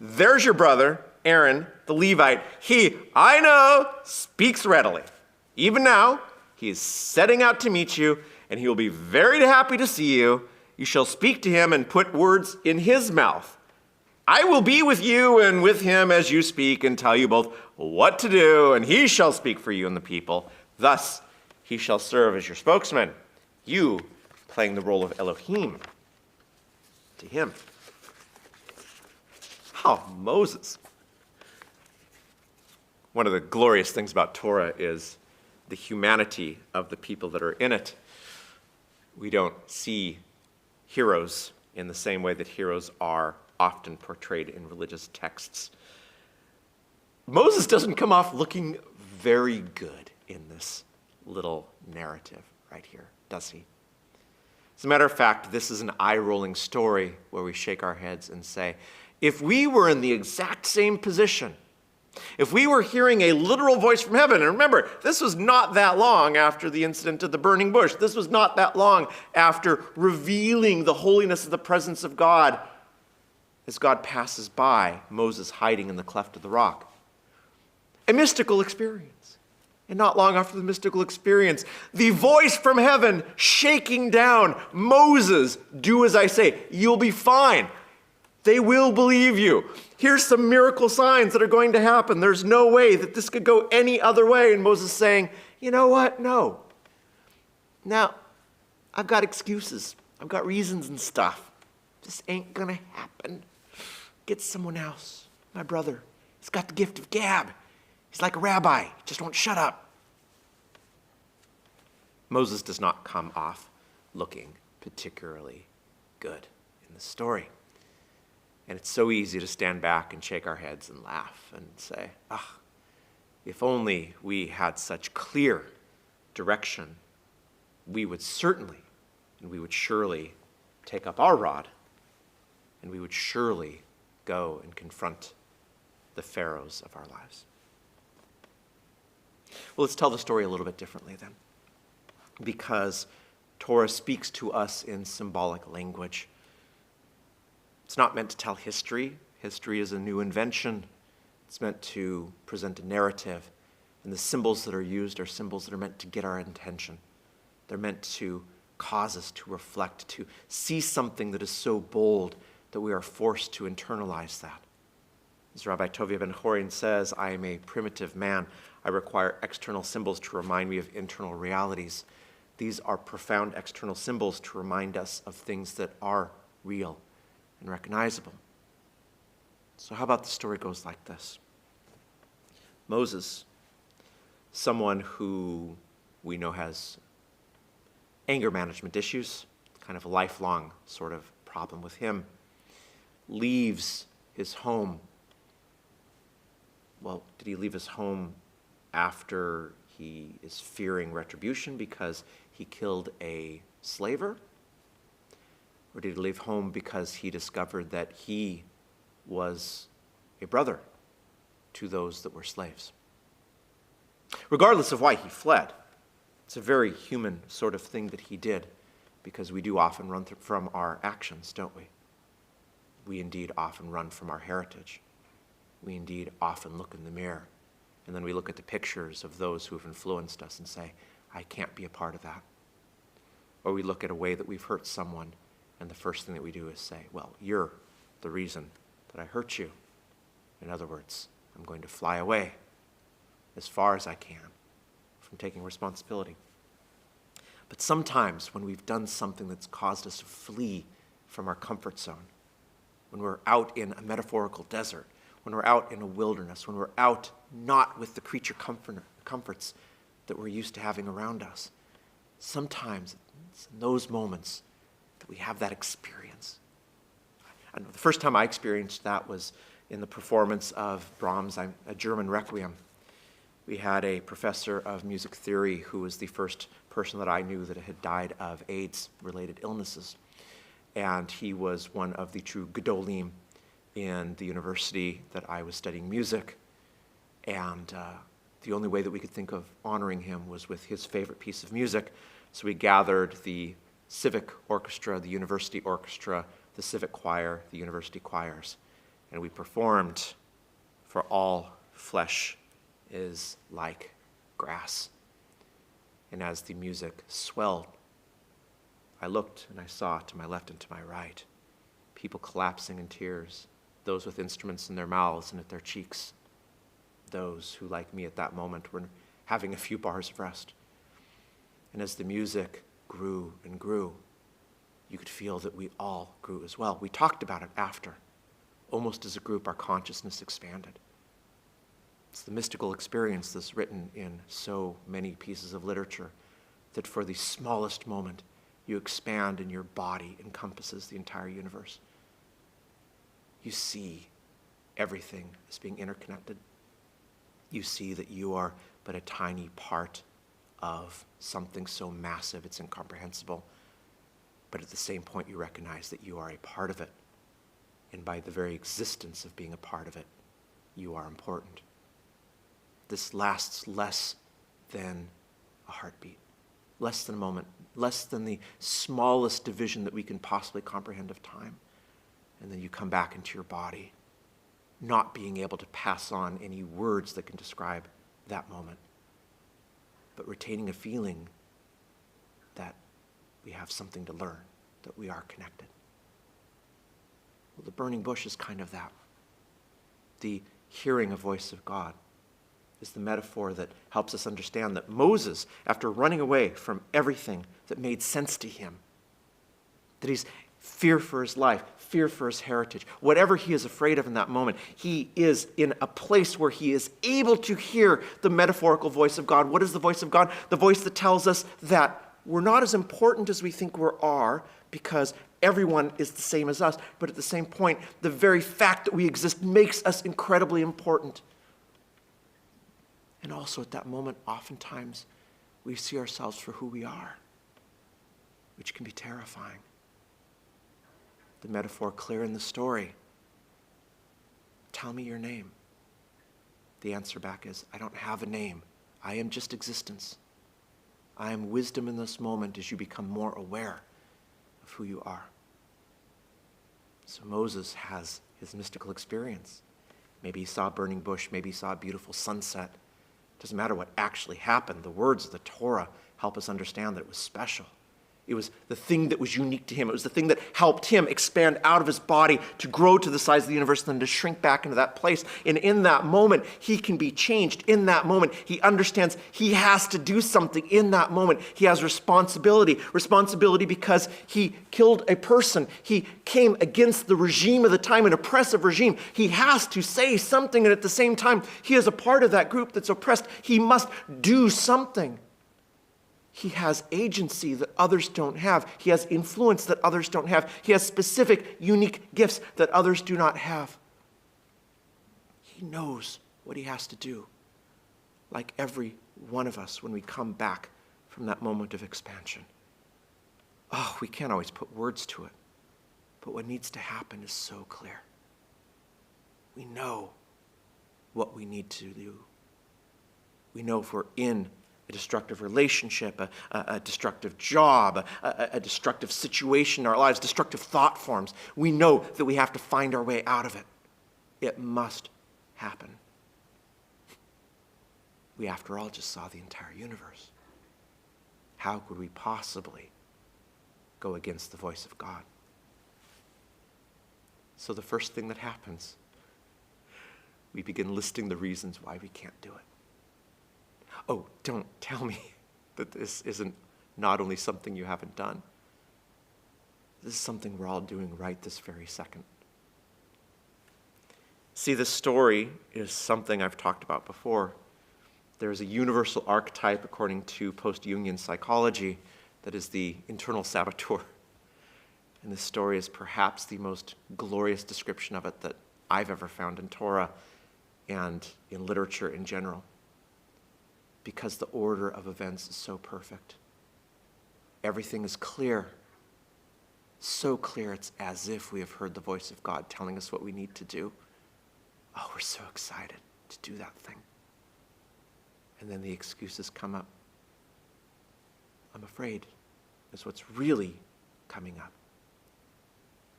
There's your brother, Aaron, the Levite. He, I know, speaks readily. Even now, he is setting out to meet you, and he will be very happy to see you. You shall speak to him and put words in his mouth. I will be with you and with him as you speak and tell you both what to do, and he shall speak for you and the people. Thus he shall serve as your spokesman, you playing the role of Elohim to him." Oh, Moses. One of the glorious things about Torah is the humanity of the people that are in it. We don't see heroes in the same way that heroes are often portrayed in religious texts. Moses doesn't come off looking very good in this little narrative right here, does he? As a matter of fact, this is an eye-rolling story where we shake our heads and say, if we were in the exact same position, if we were hearing a literal voice from heaven, and remember, this was not that long after the incident of the burning bush. This was not that long after revealing the holiness of the presence of God as God passes by Moses hiding in the cleft of the rock. A mystical experience. And not long after the mystical experience, the voice from heaven shaking down, "Moses, do as I say. You'll be fine. They will believe you. Here's some miracle signs that are going to happen. There's no way that this could go any other way." And Moses saying, "You know what? No. Now, I've got excuses. I've got reasons and stuff. This ain't going to happen. Get someone else. My brother. He's got the gift of gab. He's like a rabbi. He just won't shut up." Moses does not come off looking particularly good in the story. And it's so easy to stand back and shake our heads and laugh and say, if only we had such clear direction, we would certainly and we would surely take up our rod, and we would surely go and confront the pharaohs of our lives. Well, let's tell the story a little bit differently then, because Torah speaks to us in symbolic language. It's not meant to tell history. History is a new invention. It's meant to present a narrative, and the symbols that are used are symbols that are meant to get our attention. They're meant to cause us to reflect, to see something that is so bold that we are forced to internalize that. As Rabbi Tovia Ben-Chorin says, I am a primitive man. I require external symbols to remind me of internal realities. These are profound external symbols to remind us of things that are real and recognizable. So how about the story goes like this? Moses, someone who we know has anger management issues, kind of a lifelong sort of problem with him, leaves his home. Well, did he leave his home after he is fearing retribution because he killed a slaver? Or did he leave home because he discovered that he was a brother to those that were slaves? Regardless of why he fled, it's a very human sort of thing that he did, because we do often run from our actions, don't we? We indeed often run from our heritage. We indeed often look in the mirror, and then we look at the pictures of those who have influenced us and say, I can't be a part of that. Or we look at a way that we've hurt someone, and the first thing that we do is say, well, you're the reason that I hurt you. In other words, I'm going to fly away as far as I can from taking responsibility. But sometimes when we've done something that's caused us to flee from our comfort zone, when we're out in a metaphorical desert, when we're out in a wilderness, when we're out not with the creature comforts that we're used to having around us, sometimes it's in those moments that we have that experience. I know the first time I experienced that was in the performance of Brahms' A German Requiem. We had a professor of music theory who was the first person that I knew that had died of AIDS-related illnesses. And he was one of the true Gedolim in the university that I was studying music. And the only way that we could think of honoring him was with his favorite piece of music. So we gathered the civic orchestra, the university orchestra, the civic choir, the university choirs, and we performed For All Flesh is Like Grass. And as the music swelled, I looked and I saw to my left and to my right, people collapsing in tears, those with instruments in their mouths and at their cheeks, those who, like me at that moment, were having a few bars of rest. And as the music grew and grew, you could feel that we all grew as well. We talked about it after. Almost as a group, our consciousness expanded. It's the mystical experience that's written in so many pieces of literature, that for the smallest moment, you expand and your body encompasses the entire universe. You see everything as being interconnected. You see that you are but a tiny part of something so massive it's incomprehensible. But at the same point, you recognize that you are a part of it. And by the very existence of being a part of it, you are important. This lasts less than a heartbeat, less than a moment, less than the smallest division that we can possibly comprehend of time. And then you come back into your body, not being able to pass on any words that can describe that moment, but retaining a feeling that we have something to learn, that we are connected. Well, the burning bush is kind of that. The hearing a voice of God is the metaphor that helps us understand that Moses, after running away from everything that made sense to him, that he's fear for his life, fear for his heritage, whatever he is afraid of in that moment, he is in a place where he is able to hear the metaphorical voice of God. What is the voice of God? The voice that tells us that we're not as important as we think we are, because everyone is the same as us, but at the same point, the very fact that we exist makes us incredibly important. And also at that moment, oftentimes, we see ourselves for who we are, which can be terrifying. The metaphor clear in the story. Tell me your name. The answer back is, I don't have a name. I am just existence. I am wisdom in this moment as you become more aware of who you are. So Moses has his mystical experience. Maybe he saw a burning bush. Maybe he saw a beautiful sunset. It doesn't matter what actually happened. The words of the Torah help us understand that it was special. It was the thing that was unique to him. It was the thing that helped him expand out of his body to grow to the size of the universe and then to shrink back into that place. And in that moment, he can be changed. In that moment, he understands he has to do something. In that moment, he has responsibility. Responsibility because he killed a person. He came against the regime of the time, an oppressive regime. He has to say something, and at the same time, he is a part of that group that's oppressed. He must do something. He has agency that others don't have. He has influence that others don't have. He has specific, unique gifts that others do not have. He knows what he has to do, like every one of us when we come back from that moment of expansion. Oh, we can't always put words to it, but what needs to happen is so clear. We know what we need to do. We know if we're in a destructive relationship, a destructive job, a destructive situation in our lives, destructive thought forms. We know that we have to find our way out of it. It must happen. We, after all, just saw the entire universe. How could we possibly go against the voice of God? So the first thing that happens, we begin listing the reasons why we can't do it. Oh, don't tell me that this isn't not only something you haven't done. This is something we're all doing right this very second. See, this story is something I've talked about before. There's a universal archetype according to post-Jungian psychology that is the internal saboteur. And this story is perhaps the most glorious description of it that I've ever found in Torah and in literature in general, because the order of events is so perfect. Everything is clear. So clear it's as if we have heard the voice of God telling us what we need to do. Oh, we're so excited to do that thing. And then the excuses come up. I'm afraid is what's really coming up.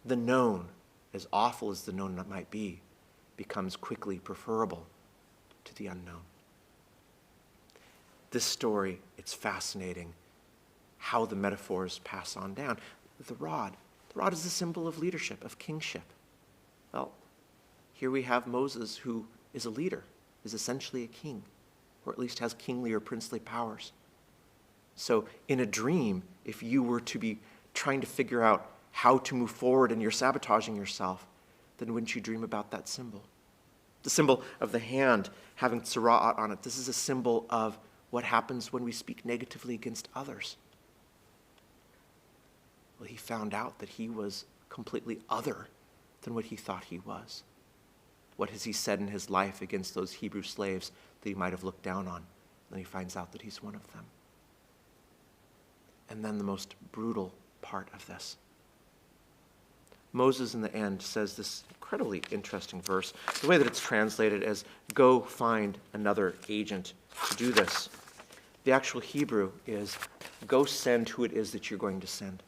The known, as awful as the known might be, becomes quickly preferable to the unknown. This story, it's fascinating how the metaphors pass on down. The rod is a symbol of leadership, of kingship. Well, here we have Moses, who is a leader, is essentially a king, or at least has kingly or princely powers. So in a dream, if you were to be trying to figure out how to move forward and you're sabotaging yourself, then wouldn't you dream about that symbol? The symbol of the hand having tzara'at on it. This is a symbol of what happens when we speak negatively against others. Well, he found out that he was completely other than what he thought he was. What has he said in his life against those Hebrew slaves that he might have looked down on? Then he finds out that he's one of them. And then the most brutal part of this. Moses, in the end, says this incredibly interesting verse. The way that it's translated as, go find another agent to do this. The actual Hebrew is, go send who it is that you're going to send.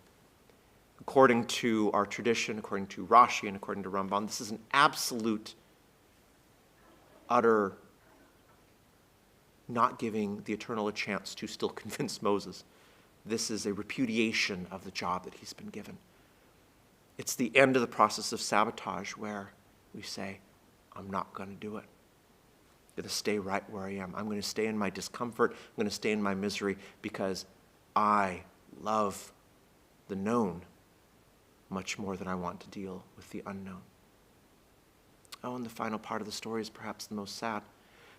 According to our tradition, according to Rashi, and according to Ramban, this is an absolute, utter not giving the Eternal a chance to still convince Moses. This is a repudiation of the job that he's been given. It's the end of the process of sabotage where we say, I'm not going to do it. I'm going to stay right where I am. I'm going to stay in my discomfort. I'm going to stay in my misery because I love the known much more than I want to deal with the unknown. Oh, and the final part of the story is perhaps the most sad.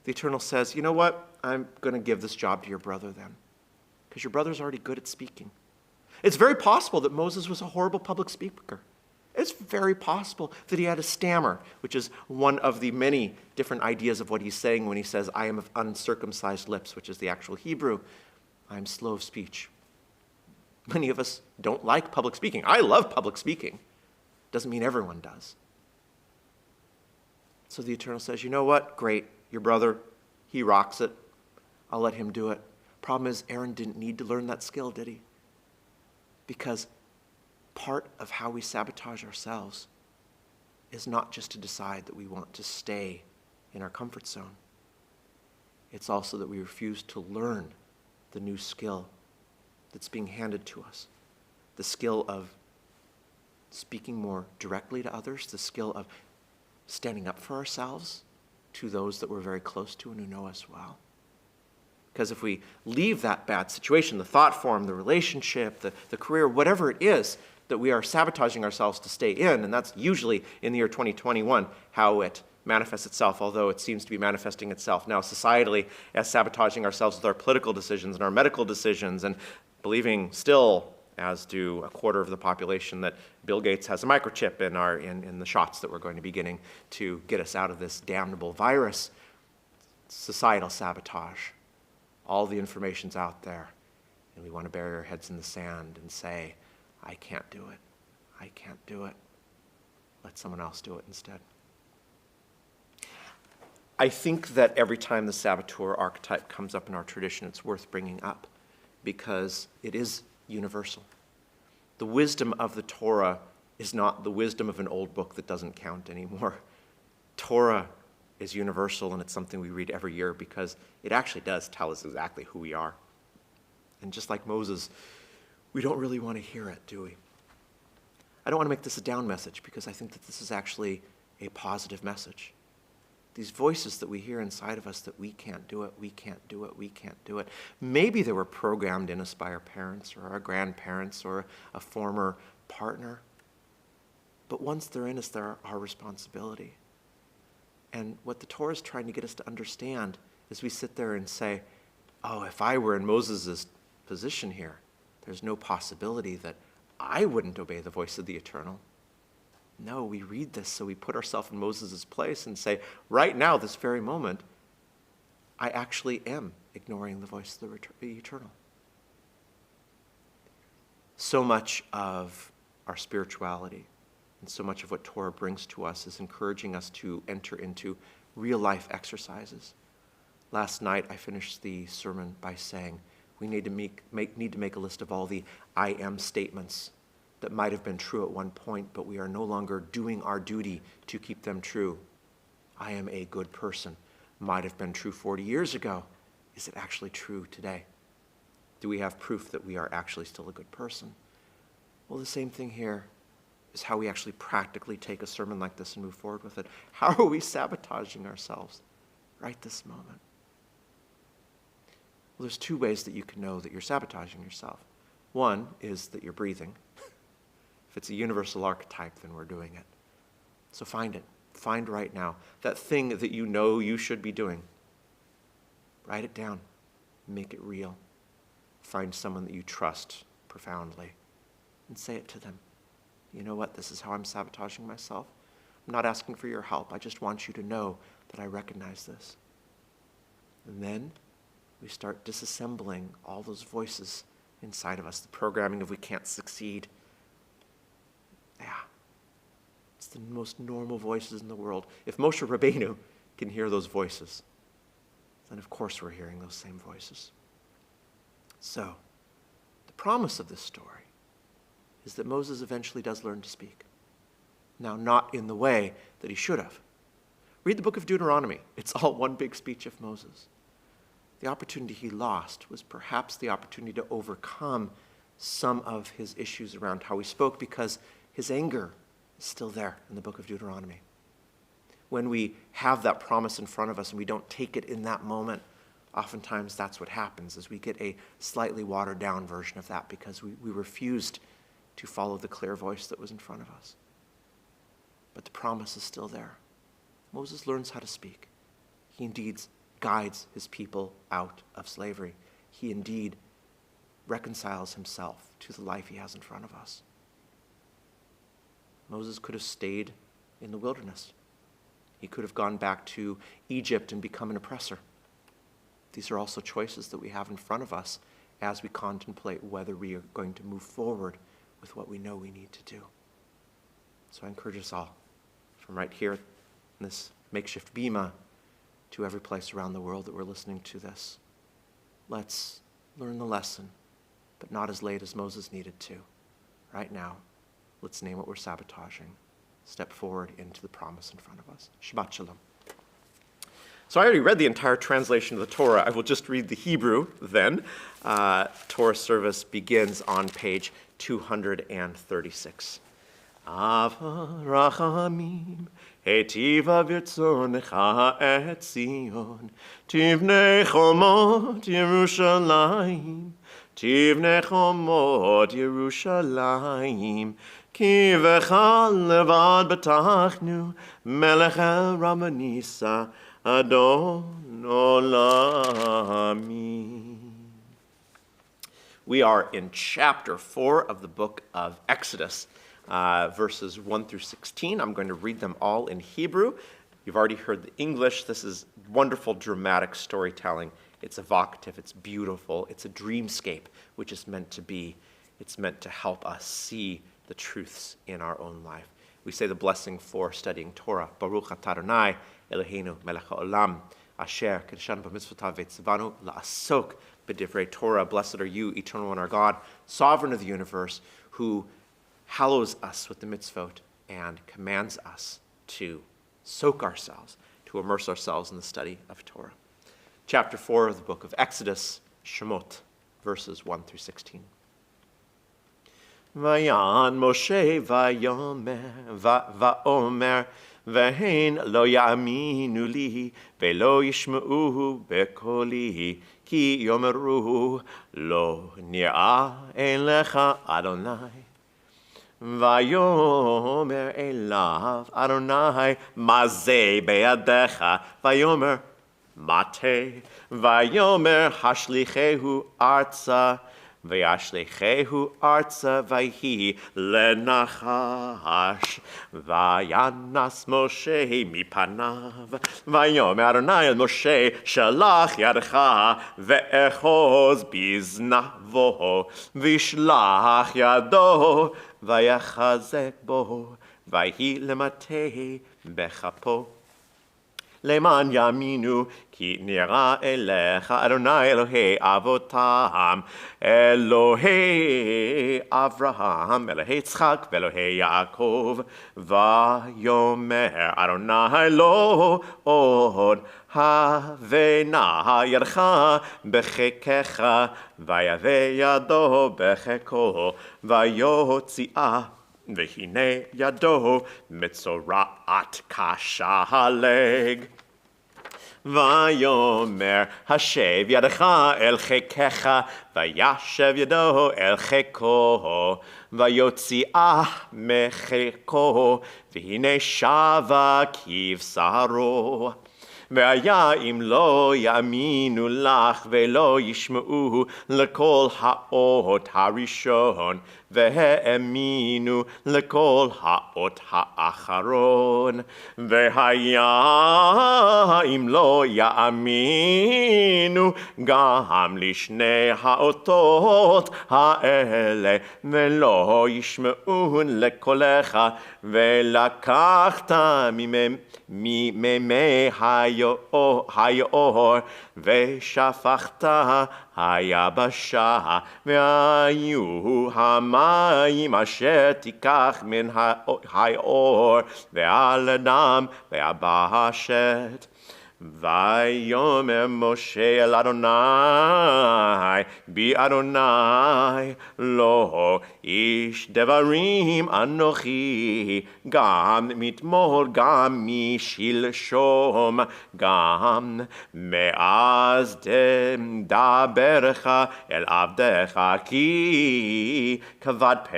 The Eternal says, you know what? I'm going to give this job to your brother then, because your brother's already good at speaking. It's very possible that Moses was a horrible public speaker. It's very possible that he had a stammer, which is one of the many different ideas of what he's saying when he says, I am of uncircumcised lips, which is the actual Hebrew. I am slow of speech. Many of us don't like public speaking. I love public speaking. Doesn't mean everyone does. So the Eternal says, you know what? Great. Your brother, he rocks it. I'll let him do it. Problem is, Aaron didn't need to learn that skill, did he? Because part of how we sabotage ourselves is not just to decide that we want to stay in our comfort zone. It's also that we refuse to learn the new skill that's being handed to us. The skill of speaking more directly to others, the skill of standing up for ourselves to those that we're very close to and who know us well. Because if we leave that bad situation, the thought form, the relationship, the career, whatever it is that we are sabotaging ourselves to stay in, and that's usually in the year 2021 how it manifests itself, although it seems to be manifesting itself now societally as sabotaging ourselves with our political decisions and our medical decisions, and believing still, as do a quarter of the population, that Bill Gates has a microchip in the shots that we're going to be getting to get us out of this damnable virus. Societal sabotage. All the information's out there, and we want to bury our heads in the sand and say, I can't do it. I can't do it. Let someone else do it instead. I think that every time the saboteur archetype comes up in our tradition, it's worth bringing up because it is universal. The wisdom of the Torah is not the wisdom of an old book that doesn't count anymore. Torah is universal, and it's something we read every year because it actually does tell us exactly who we are. And just like Moses, we don't really want to hear it, do we? I don't want to make this a down message because I think that this is actually a positive message. These voices that we hear inside of us that we can't do it, we can't do it, we can't do it. Maybe they were programmed in us by our parents or our grandparents or a former partner. But once they're in us, they're our responsibility. And what the Torah is trying to get us to understand is we sit there and say, oh, if I were in Moses' position here, there's no possibility that I wouldn't obey the voice of the Eternal. No, we read this so we put ourselves in Moses' place and say, right now, this very moment, I actually am ignoring the voice of the Eternal. So much of our spirituality and so much of what Torah brings to us is encouraging us to enter into real-life exercises. Last night, I finished the sermon by saying we need to make a list of all the I am statements that might have been true at one point, but we are no longer doing our duty to keep them true. I am a good person. Might have been true 40 years ago. Is it actually true today? Do we have proof that we are actually still a good person? Well, the same thing here is how we actually practically take a sermon like this and move forward with it. How are we sabotaging ourselves right this moment? Well, there's two ways that you can know that you're sabotaging yourself. One is that you're breathing. If it's a universal archetype, then we're doing it. So find it. Find right now that thing that you know you should be doing. Write it down. Make it real. Find someone that you trust profoundly and say it to them. You know what? This is how I'm sabotaging myself. I'm not asking for your help. I just want you to know that I recognize this. And then we start disassembling all those voices inside of us, the programming of we can't succeed. Yeah, it's the most normal voices in the world. If Moshe Rabbeinu can hear those voices, then of course we're hearing those same voices. So, the promise of this story is that Moses eventually does learn to speak. Now, not in the way that he should have. Read the book of Deuteronomy. It's all one big speech of Moses. The opportunity he lost was perhaps the opportunity to overcome some of his issues around how he spoke because his anger is still there in the book of Deuteronomy. When we have that promise in front of us and we don't take it in that moment, oftentimes that's what happens, is we get a slightly watered down version of that because we refused to follow the clear voice that was in front of us. But the promise is still there. Moses learns how to speak. He indeed guides his people out of slavery. He indeed reconciles himself to the life he has in front of us. Moses could have stayed in the wilderness. He could have gone back to Egypt and become an oppressor. These are also choices that we have in front of us as we contemplate whether we are going to move forward with what we know we need to do. So I encourage us all, from right here in this makeshift bima to every place around the world that we're listening to this, let's learn the lesson, but not as late as Moses needed to. Right now, let's name what we're sabotaging. Step forward into the promise in front of us. Shabbat shalom. So I already read the entire translation of the Torah. I will just read the Hebrew then. Torah service begins on page 236. Ava rachamim, hetiva v'rtzonecha et Zion, tivnei chomot Yerushalayim, tivnei chomot Yerushalayim, ki v'cha levad b'tachnu, melech el Ramanisa, Adon Olamim. We are in chapter 4 of the book of Exodus, verses 1 through 16. I'm going to read them all in Hebrew. You've already heard the English. This is wonderful, dramatic storytelling. It's evocative. It's beautiful. It's a dreamscape, which is meant to be. It's meant to help us see the truths in our own life. We say the blessing for studying Torah. Baruch atah Adonai Eloheinu melech haolam asher kedeshanu b'mitzvotav v'tzivanu la'asok b'divrei Torah. Blessed are you, Eternal One, our God, Sovereign of the universe, who hallows us with the mitzvot and commands us to soak ourselves, to immerse ourselves in the study of Torah. Chapter 4 of the book of Exodus, Shemot, verses 1 through 16. Vayan Moshe vayomer vaomer והן לא יאמינו לי ולא ישמעו בקולי כי יאמרו לא נראה אליך אדוני. ויאמר אליו אדוני מה זה בידיך? ויאמר מטה. ויאמר השליכהו ארצה וישליכהו ארצה ויהי לנחש. וינס משה מפניו ויאמר אדוני אל משה שלח ידך ואחוז בזנבו וישלח ידו ויחזק בו ויהי למטה בכפו. למען יאמינו כי נראה אליך אדוני אלוהי אבותם אלוהי אברהם אלוהי יצחק ואלוהי יעקב. ויאמר אדוני לא עוד הבנה ידך בחיקך ויבא ידו בחיקו ויוציאה והנה ידו מצורעת כשלג. ויאמר השב ידך אל חיקך וישב ידו אל חיקו ויוציאה מחיקו והנה שבה כבשרו. והיה אם לא יאמינו לך ולא ישמעו לכל האות הראשון והאמינו לכל האות האחרון. והיה אם לא יאמינו גם לשני האותות האלה ולא ישמעו לקולך ולקחת ממי היאור ושפכת היבשה והיו המים אשר תיקח מן היאור ועל הדם והבשת. ויאמר משה אל אדוני בי אדוני לא איש דברים אנוכי גם מתמול גם משלשום גם מאז דברך אל עבדך כי כבד פה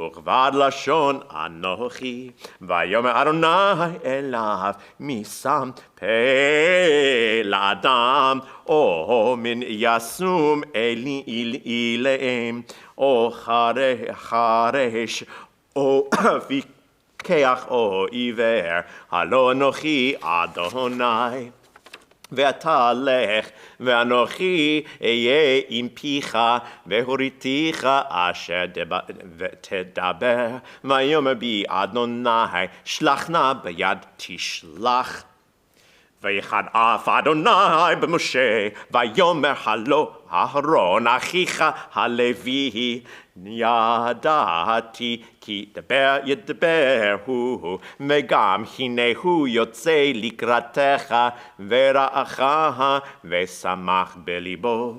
וכבד לשון אנוכי. ויאמר אדוני אליו מי שם לאדם, או מן יסום אליהם, או חרש, או פיקח, או עיוור, הלא אנוכי אדוני. ואתה לך, ואנוכי אהיה עם פיך, והוריתיך אשר תדבר, ויאמר בי אדוני, שלח נא ביד תשלח. ויחד אף אדוני במשה, ויאמר הלא אהרון אחיך הלוי, ידעתי כי דבר ידבר הוא, וגם הנה הוא יוצא לקראתך, ורעך ושמח בליבו.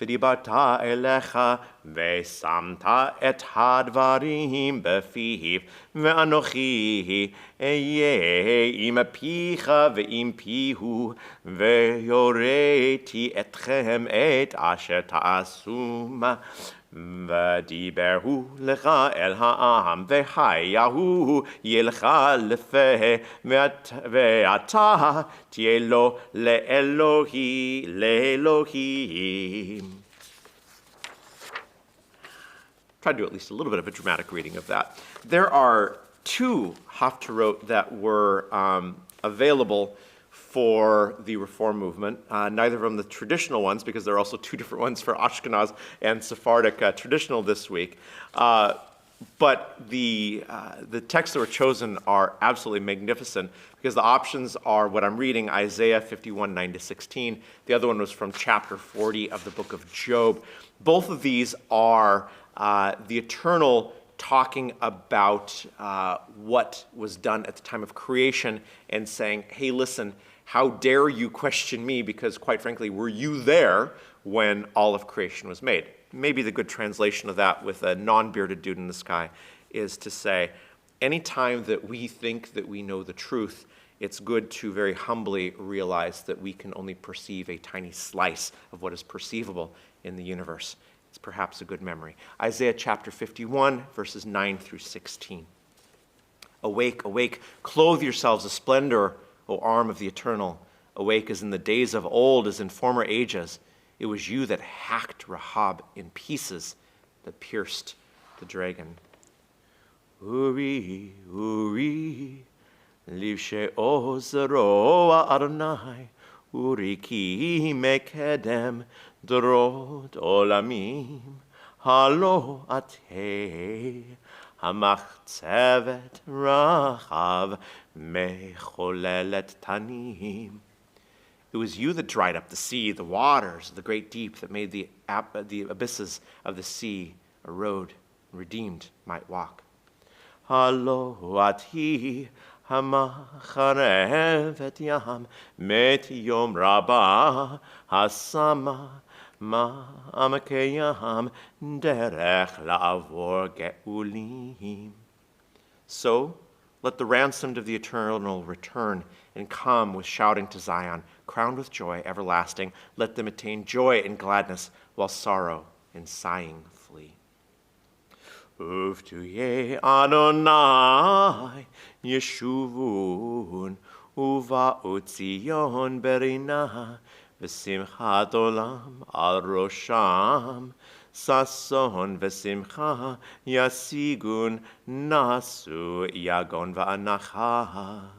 ודיברת אליך, ושמת את הדברים בפיו, ואנוכי אהיה עם פיך ועם פיהו, ויוריתי אתכם את אשר תעשום. ודיברו לך אל העם, והיהו ילך לפה, ואתה תהיה לו לאלוהים. Try to do at least a little bit of a dramatic reading of that. There are two haftarot that were available for the Reform movement, neither of them the traditional ones, because there are also two different ones for Ashkenaz and Sephardic traditional this week. But the texts that were chosen are absolutely magnificent, because the options are what I'm reading, Isaiah 51, 9-16. The other one was from chapter 40 of the book of Job. Both of these are the eternal talking about what was done at the time of creation and saying, hey, listen, how dare you question me, because quite frankly, were you there when all of creation was made? Maybe the good translation of that with a non-bearded dude in the sky is to say, anytime that we think that we know the truth, it's good to very humbly realize that we can only perceive a tiny slice of what is perceivable in the universe. It's perhaps a good memory. Isaiah chapter 51, verses 9-16. Awake, awake, clothe yourselves with splendor, O arm of the eternal. Awake as in the days of old, as in former ages. It was you that hacked Rahab in pieces, that pierced the dragon. Uri, Uri, livshe ozero Adonai, Uri ki mekedem, drot olamim, halo ate, hamachzevet rachav, mecholelet tanim. It was you that dried up the sea, the waters, the great deep, that made the abysses of the sea a road, and redeemed might walk. Halo ati hamacharevet yam, met yom rabah hasama, ma'amakeyam derech la'avor geulim. So let the ransomed of the eternal return and come with shouting to Zion, crowned with joy everlasting. Let them attain joy and gladness, while sorrow and sighing flee. Uvtuye Adonai Yeshuvun, Uva'ut Zion berina, v'simchat olam al rosham, sason v'simcha yasigun, nasu yagon va'anacha.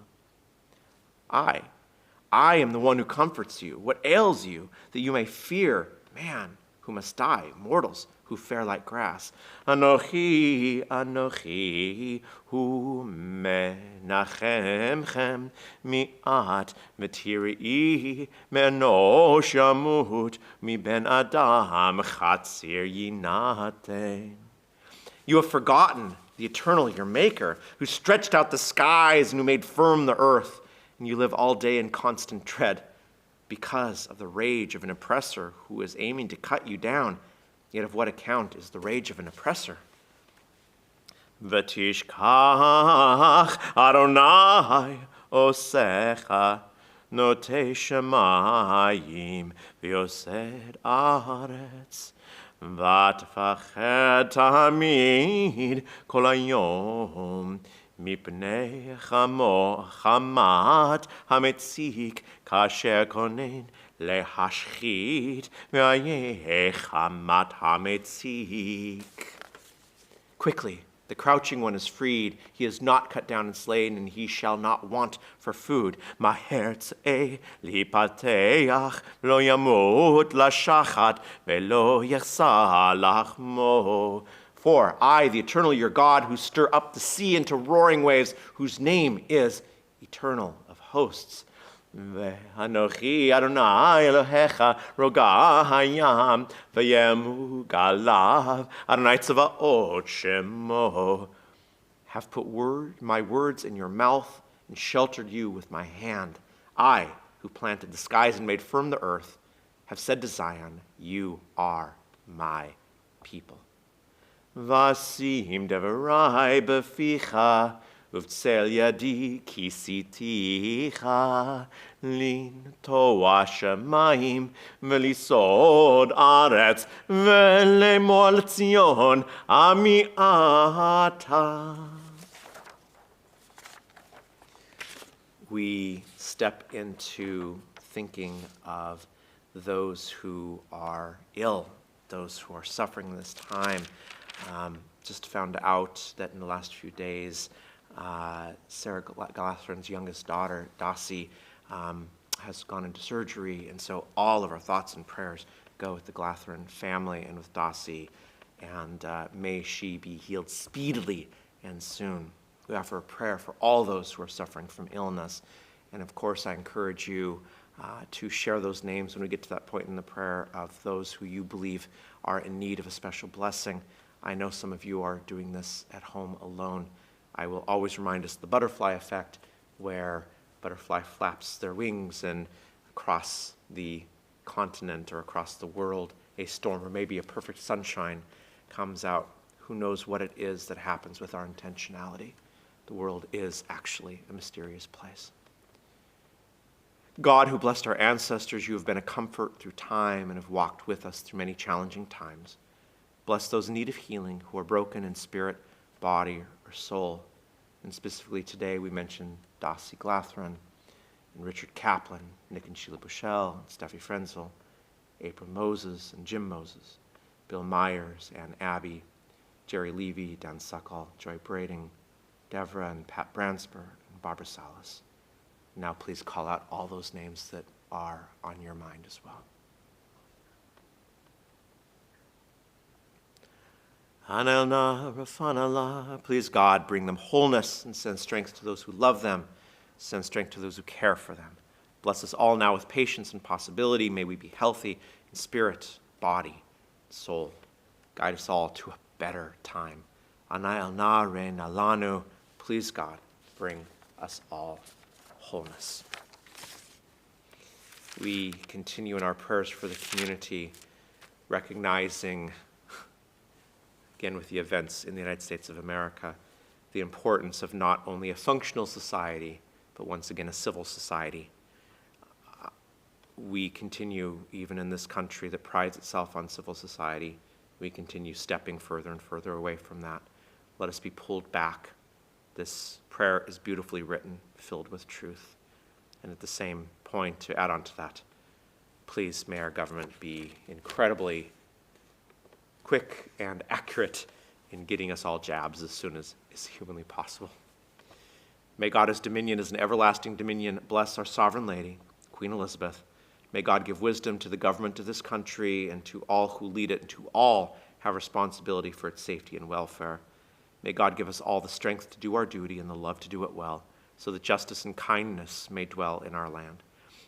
I am the one who comforts you. What ails you, that you may fear man who must die, mortals who fare like grass. Anochi, Anochi, hu menachemchem mi'at v'tiri'i me'no shamut mi ben adam chatzir yinaten. You have forgotten the eternal, your maker, who stretched out the skies and who made firm the earth. And you live all day in constant dread because of the rage of an oppressor who is aiming to cut you down. Yet of what account is the rage of an oppressor? V'tishkach Adonai osecha notei shemayim v'yosed aretz v'tfachet tamid kol hayom מפני חמת המציק כאשר כונן להשחית ויהא חמת המציק. Quickly, the crouching one is freed. He is not cut down and slain, and he shall not want for food. מהר צא להיפתח, לא ימות לשחת, ולא יחסר לחמו. For I, the eternal your God, who stir up the sea into roaring waves, whose name is Eternal of Hosts. ואנוכי אדוני אלוהיך רוגע הים וימוגליו אדוני צבאות שמו. Have put my words in your mouth and sheltered you with my hand. I, who planted the skies and made firm the earth, have said to Zion, you are my people. ואשים דברי בפיך ובצל ידי כיסיתיך לנטוע שמיים ולסעוד ארץ ולאמור לציון עמי אתה. We step into thinking of those who are ill, those who are suffering this time. Just found out that in the last few days, Sarah Glathron's youngest daughter, Dossie, has gone into surgery, and so all of our thoughts and prayers go with the Glathron family and with Dossie, and may she be healed speedily and soon. We offer a prayer for all those who are suffering from illness, and of course I encourage you to share those names when we get to that point in the prayer of those who you believe are in need of a special blessing. I know some of you are doing this at home alone. I will always remind us the butterfly effect, where butterfly flaps their wings and across the continent or across the world, a storm or maybe a perfect sunshine comes out. Who knows what it is that happens with our intentionality? The world is actually a mysterious place. God, who blessed our ancestors, you have been a comfort through time and have walked with us through many challenging times. Bless those in need of healing who are broken in spirit, body, or soul. And specifically today we mention Dossie Glathron and Richard Kaplan, Nick and Sheila Bushell, and Steffi Frenzel, April Moses and Jim Moses, Bill Myers, Ann Abbey, Jerry Levy, Dan Suckall, Joy Brading, Devra and Pat Bransper, and Barbara Salas. Now please call out all those names that are on your mind as well. Hanelna, Rafanala, Please, God, bring them wholeness and send strength to those who love them. Send strength to those who care for them. Bless us all now with patience and possibility. May we be healthy in spirit, body, soul. Guide us all to a better time. Anaelna re nalanu. Please, God, bring us all wholeness. We continue in our prayers for the community, recognizing, again with the events in the United States of America, the importance of not only a functional society, but once again a civil society. We continue, even in this country that prides itself on civil society, we continue stepping further and further away from that. Let us be pulled back. This prayer is beautifully written, filled with truth. And at the same point, to add on to that, please may our government be incredibly quick and accurate in getting us all jabs as soon as is humanly possible. May God, as dominion is an everlasting dominion, bless our sovereign lady, Queen Elizabeth. May God give wisdom to the government of this country and to all who lead it and to all have responsibility for its safety and welfare. May God give us all the strength to do our duty and the love to do it well, so that justice and kindness may dwell in our land.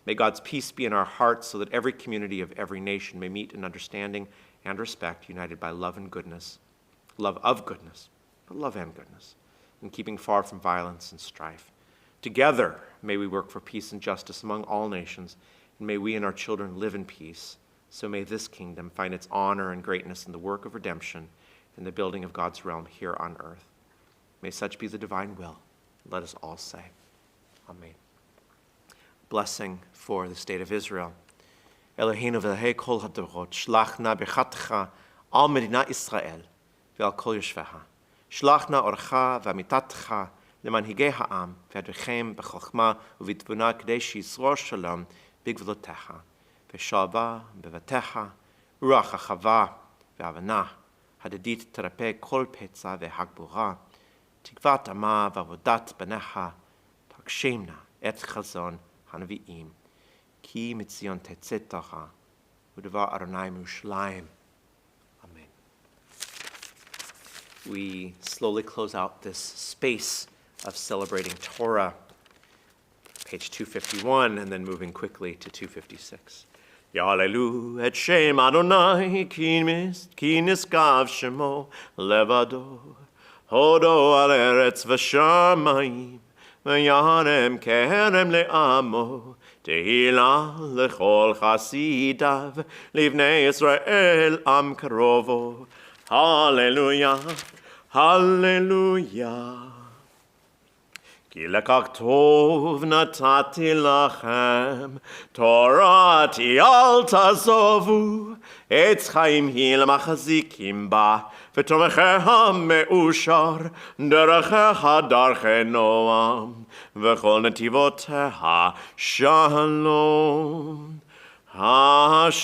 May God's peace be in our hearts, so that every community of every nation may meet in understanding and respect, united by love and goodness, love of goodness, but love and goodness, and keeping far from violence and strife. Together, may we work for peace and justice among all nations, and may we and our children live in peace. So may this kingdom find its honor and greatness in the work of redemption, in the building of God's realm here on earth. May such be the divine will. Let us all say, Amen. Blessing for the state of Israel. Eloheinu v'Elahei kol hadorot, shlach na b'chatcha al medina Israel ve'al kol yoshveha. Shlach na orcha v'amitatcha למנהיגי העם, ואדריכם בחוכמה ובתבונה כדי שישרור שלום בגבולותיך, ושלווה בבתיך, רוח אחווה והבנה הדדית תרפא כל פצע והגבורה, תקוות עמה ועבודת בניך תגשימנה את חזון הנביאים, כי מציון תצא תורה, ודבר אדוני מירושלים. Amen. We slowly close out this space of celebrating Torah, page 251, and then moving quickly to 256. Ya'alelu et Shem Adonai ki niskav shemo levado, hodo al eretz v'shamayim, v'yarem kerem le'amo, tehila lechol chasidav, livnei Yisrael am karovo. Hallelujah, hallelujah. כי לקח טוב נתתי לכם, תורתי אל תעזובו, עץ חיים היא למחזיקים בה, ותומכיה מאושר, דרכיה דרכי נועם, וכל נתיבותיה שלום. השיבנו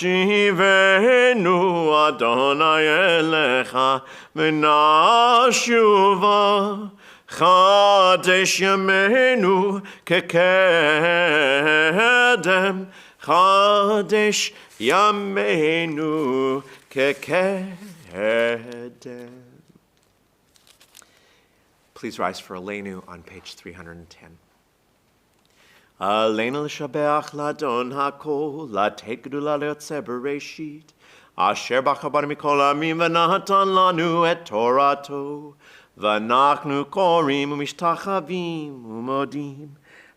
אדוני אליך, ונשובה, חדש ימינו כקדם, חדש ימינו כקדם. Please rise for Aleinu on page 310. עלינו לשבח לאדון הכל, לתת גדולה ליוצא בראשית, אשר בחר בנו מכל העמים ונתן לנו את תורתו. ואנחנו קוראים ומשתחווים ומודים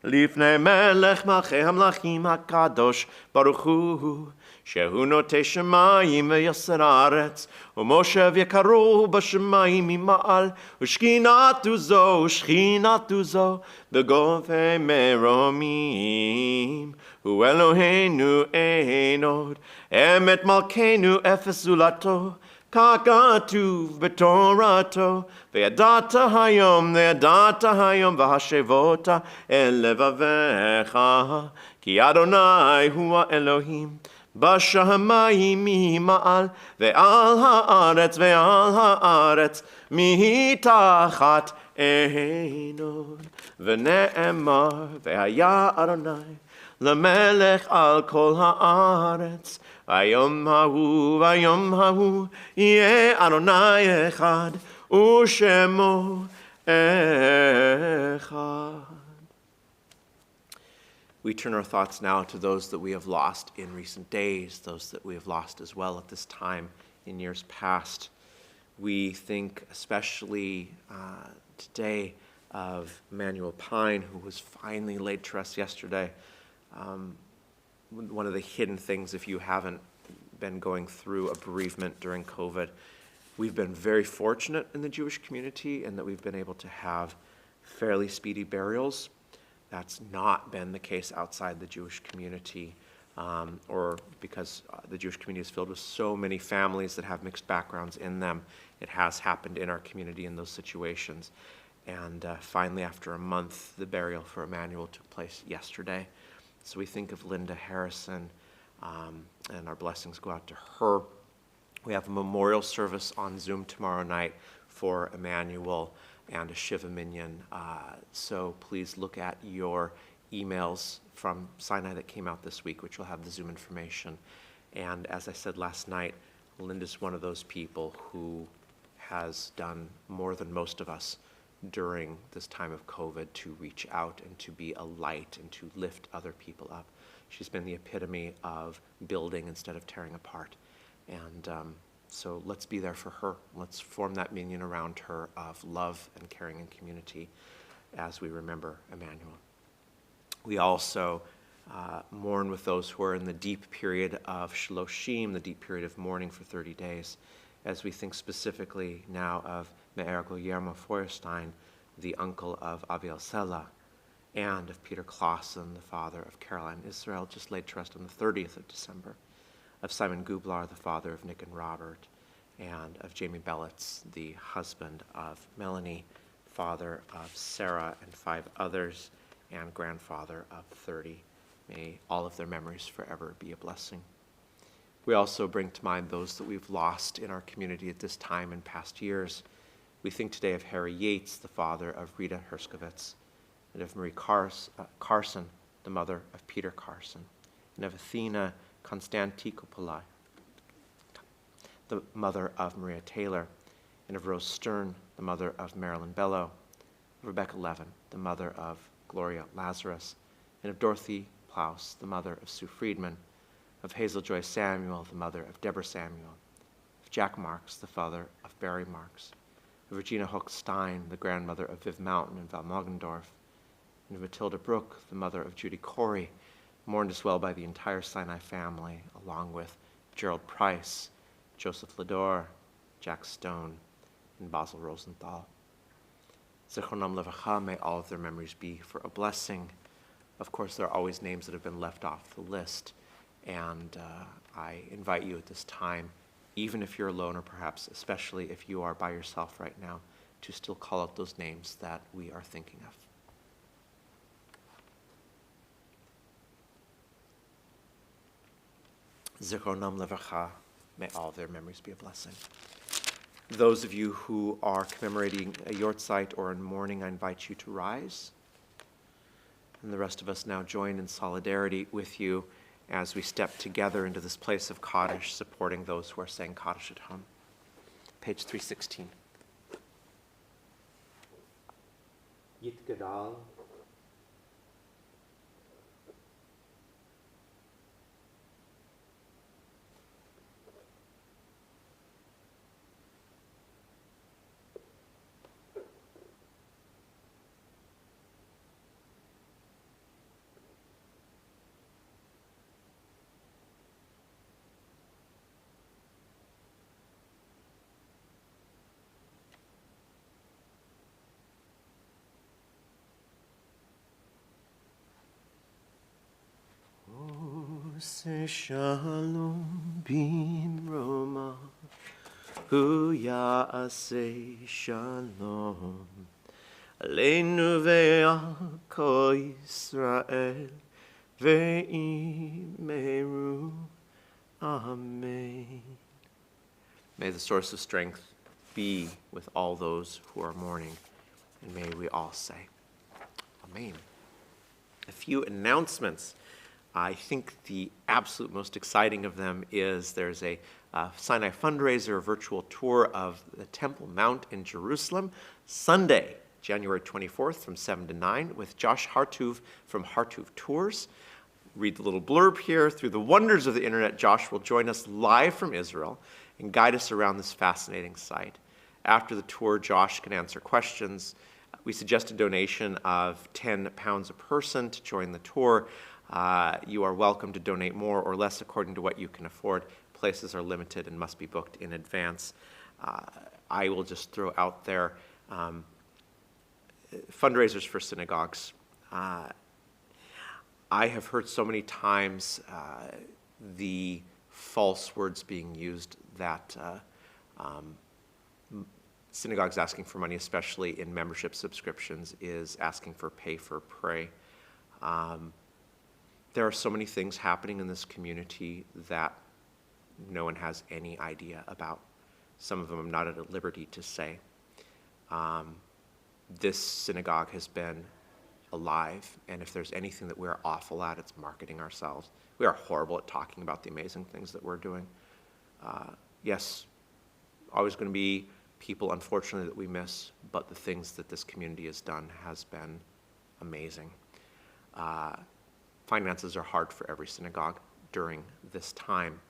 לפני מלך מלכי המלכים הקדוש ברוך הוא, שהוא נוטה שמיים ויסר הארץ, ומושב יקרו בשמיים ממעל, ושכינת זו בגובה מרומים. הוא אלוהינו אין עוד, אמת מלכנו אפס זולתו, ככתוב בתורתו, וידעת היום והשבות אל לבביך, כי אדוני הוא האלוהים, בשמיים ממעל, ועל הארץ מתחת אין עוד. ונאמר, והיה אדוני למלך על כל הארץ, היום ההוא יהיה אדוני אחד, ושמו אחד. We turn our thoughts now to those that we have lost in recent days, those that we have lost as well at this time in years past. We think especially today of Emmanuel Pine, who was finally laid to rest yesterday. One of the hidden things, if you haven't been going through a bereavement during COVID, we've been very fortunate in the Jewish community in that we've been able to have fairly speedy burials. That's not been the case outside the Jewish community, or because the Jewish community is filled with so many families that have mixed backgrounds in them. It has happened in our community in those situations. And finally, after a month, the burial for Emmanuel took place yesterday. So we think of Linda Harrison, and our blessings go out to her. We have a memorial service on Zoom tomorrow night for Emmanuel and a Shiva Minyan. So please look at your emails from Sinai that came out this week, which will have the Zoom information. And as I said last night, Linda's one of those people who has done more than most of us during this time of COVID to reach out and to be a light and to lift other people up. She's been the epitome of building instead of tearing apart. And so let's be there for her. Let's form that minyan around her of love and caring and community as we remember Emmanuel. We also mourn with those who are in the deep period of Shloshim, the deep period of mourning for 30 days, as we think specifically now of Me'er Guillermo Feuerstein, the uncle of Aviel Sela, and of Peter Clausen, the father of Caroline Israel, just laid to rest on the 30th of December, of Simon Gublar, the father of Nick and Robert, and of Jamie Bellitz, the husband of Melanie, father of Sarah and 5 others, and grandfather of 30. May all of their memories forever be a blessing. We also bring to mind those that we've lost in our community at this time in past years. We think today of Harry Yates, the father of Rita Herskovitz, and of Marie Carson, the mother of Peter Carson, and of Athena Konstantikopoulou, the mother of Maria Taylor, and of Rose Stern, the mother of Marilyn Bellow, of Rebecca Levin, the mother of Gloria Lazarus, and of Dorothy Plaus, the mother of Sue Friedman, of Hazel Joy Samuel, the mother of Deborah Samuel, of Jack Marks, the father of Barry Marks, of Regina Hook Stein, the grandmother of Viv Mountain and Val Mogendorf, and of Matilda Brooke, the mother of Judy Corey, mourned as well by the entire Sinai family, along with Gerald Price, Joseph Lador, Jack Stone, and Basil Rosenthal. Zichronam Levacha, may all of their memories be for a blessing. Of course, there are always names that have been left off the list, and I invite you at this time, even if you're alone, or perhaps especially if you are by yourself right now, to still call out those names that we are thinking of. Zichronam Levacha, may all of their memories be a blessing. Those of you who are commemorating a Yortzeit or in mourning, I invite you to rise. And the rest of us now join in solidarity with you as we step together into this place of Kaddish, supporting those who are saying Kaddish at home. Page 316. Yitgadal. Say shalom bimroma, hu ya'aseh shalom, aleinu ve'al kol Yisrael, ve'imeru, amen. May the source of strength be with all those who are mourning, and may we all say, amen. A few announcements. I think the absolute most exciting of them is there's a Sinai fundraiser virtual tour of the Temple Mount in Jerusalem, Sunday, January 24th from 7 to 9 with Josh Hartuv from Hartuv Tours. Read the little blurb here. Through the wonders of the internet, Josh will join us live from Israel and guide us around this fascinating site. After the tour, Josh can answer questions. We suggest a donation of £10 a person to join the tour. You are welcome to donate more or less according to what you can afford. Places are limited and must be booked in advance. I will just throw out there fundraisers for synagogues. I have heard so many times the false words being used that synagogues asking for money, especially in membership subscriptions, is asking for pay for pray. There are so many things happening in this community that no one has any idea about. Some of them I'm not at liberty to say. This synagogue has been alive, and if there's anything that we're awful at, it's marketing ourselves. We are horrible at talking about the amazing things that we're doing. Yes, always going to be people, unfortunately, that we miss, but the things that this community has done has been amazing. Finances are hard for every synagogue during this time.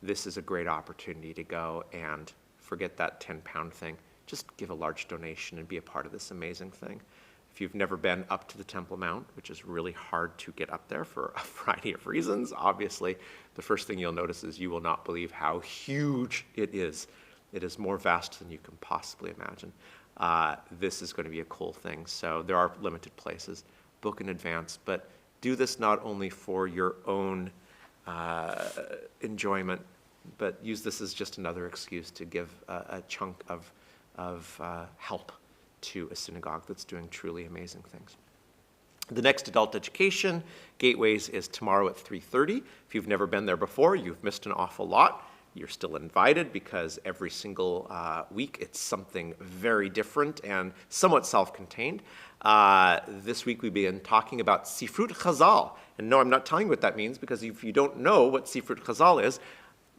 This is a great opportunity to go and forget that 10-pound thing. Just give a large donation and be a part of this amazing thing. If you've never been up to the Temple Mount, which is really hard to get up there for a variety of reasons, obviously, the first thing you'll notice is you will not believe how huge it is. It is more vast than you can possibly imagine. This is going to be a cool thing. So there are limited places. Book in advance, but do this not only for your own enjoyment, but use this as just another excuse to give a chunk of help to a synagogue that's doing truly amazing things. The next adult education, Gateways, is tomorrow at 3:30. If you've never been there before, you've missed an awful lot. You're still invited because every single week it's something very different and somewhat self-contained. This week we begin talking about Sifrut Chazal. And no, I'm not telling you what that means, because if you don't know what Sifrut Chazal is,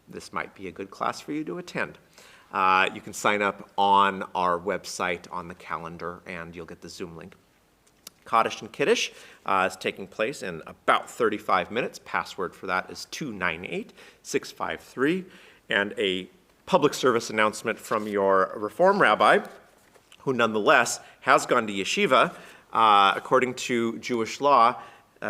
this might be a good class for you to attend. You can sign up on our website on the calendar and you'll get the Zoom link. Kaddish and Kiddush is taking place in about 35 minutes. Password for that is 298-653. And a public service announcement from your Reform rabbi, who nonetheless has gone to yeshiva. According to Jewish law,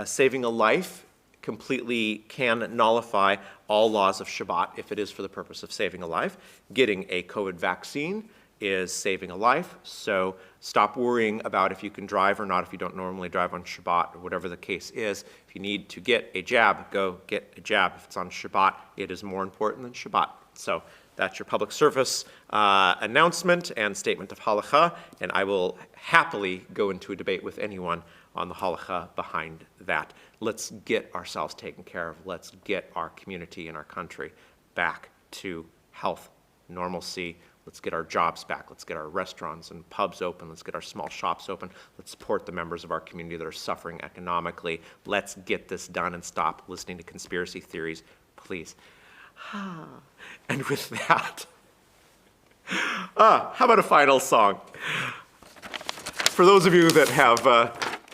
saving a life completely can nullify all laws of Shabbat if it is for the purpose of saving a life. Getting a COVID vaccine is saving a life, so stop worrying about if you can drive or not if you don't normally drive on Shabbat, or whatever the case is. If you need to get a jab, go get a jab. If it's on Shabbat, it is more important than Shabbat. So that's your public service announcement and statement of halakha, and I will happily go into a debate with anyone on the halakha behind that. Let's get ourselves taken care of. Let's get our community and our country back to health, normalcy. Let's get our jobs back. Let's get our restaurants and pubs open. Let's get our small shops open. Let's support the members of our community that are suffering economically. Let's get this done and stop listening to conspiracy theories, please. And with that, how about a final song? For those of you that have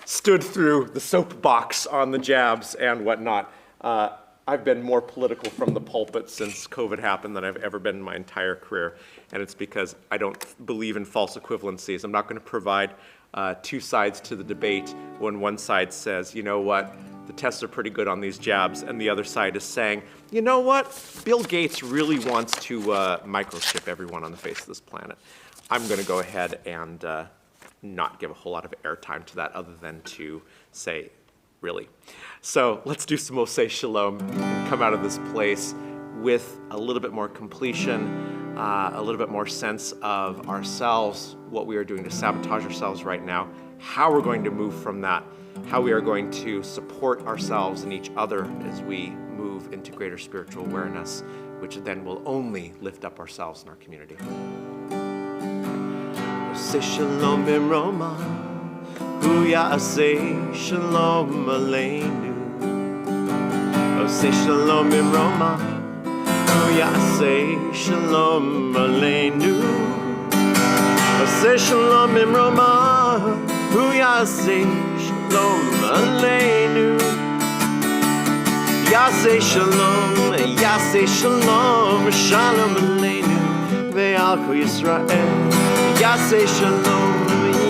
stood through the soapbox on the jabs and whatnot, I've been more political from the pulpit since COVID happened than I've ever been in my entire career, and it's because I don't believe in false equivalencies. I'm not going to provide two sides to the debate when one side says, you know what, the tests are pretty good on these jabs, and the other side is saying, you know what, Bill Gates really wants to microchip everyone on the face of this planet. I'm going to go ahead and not give a whole lot of airtime to that other than to say, really. So let's do some Osei Shalom and come out of this place with a little bit more completion, a little bit more sense of ourselves, what we are doing to sabotage ourselves right now, how we're going to move from that, how we are going to support ourselves and each other as we move into greater spiritual awareness, which then will only lift up ourselves and our community. Osei Shalom b'Roma, Hu Ya'aseh Shalom Aleinu. Osei Shalom b'Roma, Hu Ya'aseh Shalom Aleinu. Osei Shalom b'Roma, Hu Ya'aseh Shalom Aleinu. Ya'aseh Shalom, Ya'aseh Shalom, Shalom Aleinu, ve'al kol Yisrael. Ya'aseh Shalom,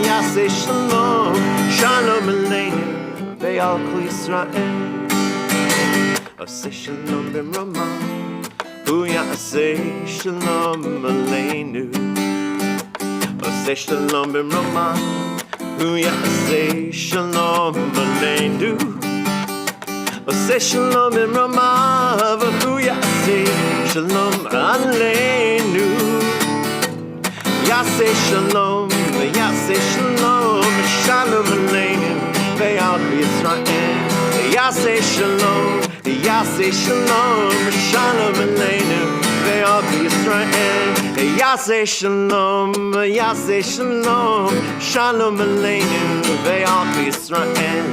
Ya'aseh Shalom, Shalom Aleinu, ve'al kol Yisrael. Osei Shalom b'Roma, Hu Ya'aseh Shalom Aleinu. Osei Shalom b'Roma, Hu Ya'aseh Shalom Aleinu. Osei Shalom b'Roma, Hu Ya'aseh Shalom Aleinu. Ya'aseh Shalom, Ya'aseh Shalom, Shalom Aleinu, ve'al kol Yisrael. Ya'aseh Shalom, Ya'aseh Shalom, Shalom Aleinu, ve'al kol Yisrael. Ya'aseh Shalom, Ya'aseh Shalom, Shalom Aleinu, ve'al kol Yisrael.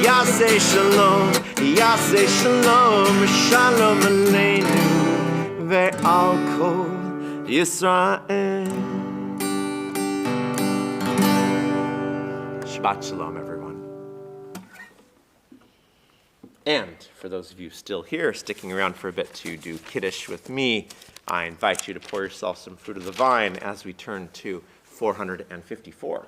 Ya'aseh Shalom, Ya'aseh Shalom, Shalom Aleinu, ve'al kol Yisrael. Shabbat Shalom, everyone. And for those of you still here, sticking around for a bit to do Kiddush with me, I invite you to pour yourself some fruit of the vine as we turn to 454.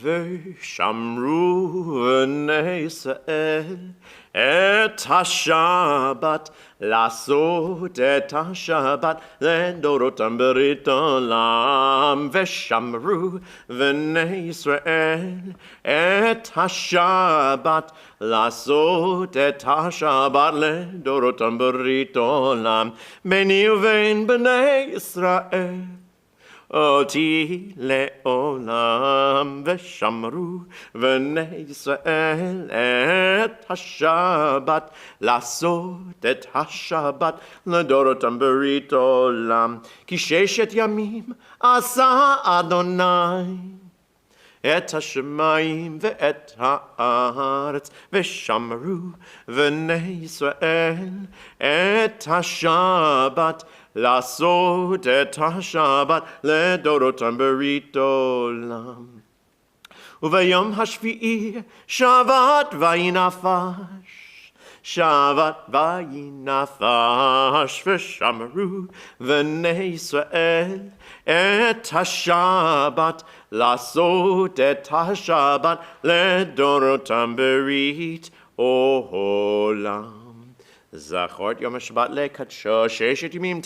ושמרו בני ישראל את השבת, לעשות את השבת לדורותם ברית עולם. ושמרו בני ישראל את השבת, לעשות את השבת לדורותם ברית עולם. ביני ובין בני ישראל אותי לעולם. ושמרו בני ישראל את השבת, לעשות את השבת לדורותם ברית עולם. כי 6 ימים עשה אדוני את השמיים ואת הארץ, ושמרו בני ישראל את השבת, לעשות את השבת לדורותם ברית עולם. וביום השביעי שבת וינפש, שבת וינפש, ושמרו בני ישראל את השבת, לעשות את השבת לדורותם ברית עולם. זכור את יום השבת לקדשו, 6 ימים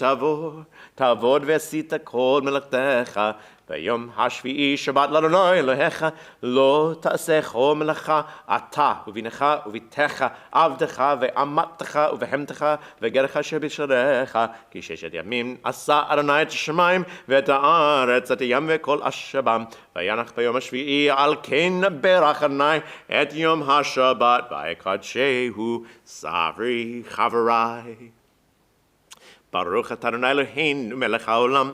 תעבוד ועשית כל מלאכתך. ביום השביעי שבת לאדוני אלוהיך, לא תעשה כל מלאכה, אתה ובנך ובתך, עבדך ואמתך ובהמתך וגרך אשר בשעריך. כי 6 ימים עשה אדוני את השמיים ואת הארץ, את הים וכל אשר בם. וינח ביום השביעי, על כן ברך אדוני את יום השבת ויקדשהו. ספרי חבריי, ברוך אתה אדוני אלוהינו מלך העולם,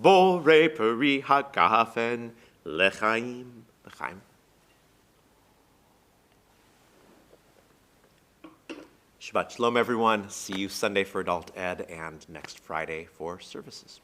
בורא פרי הגפן לחיים לחיים. Shabbat Shalom, everyone. See you Sunday for Adult Ed and next Friday for services.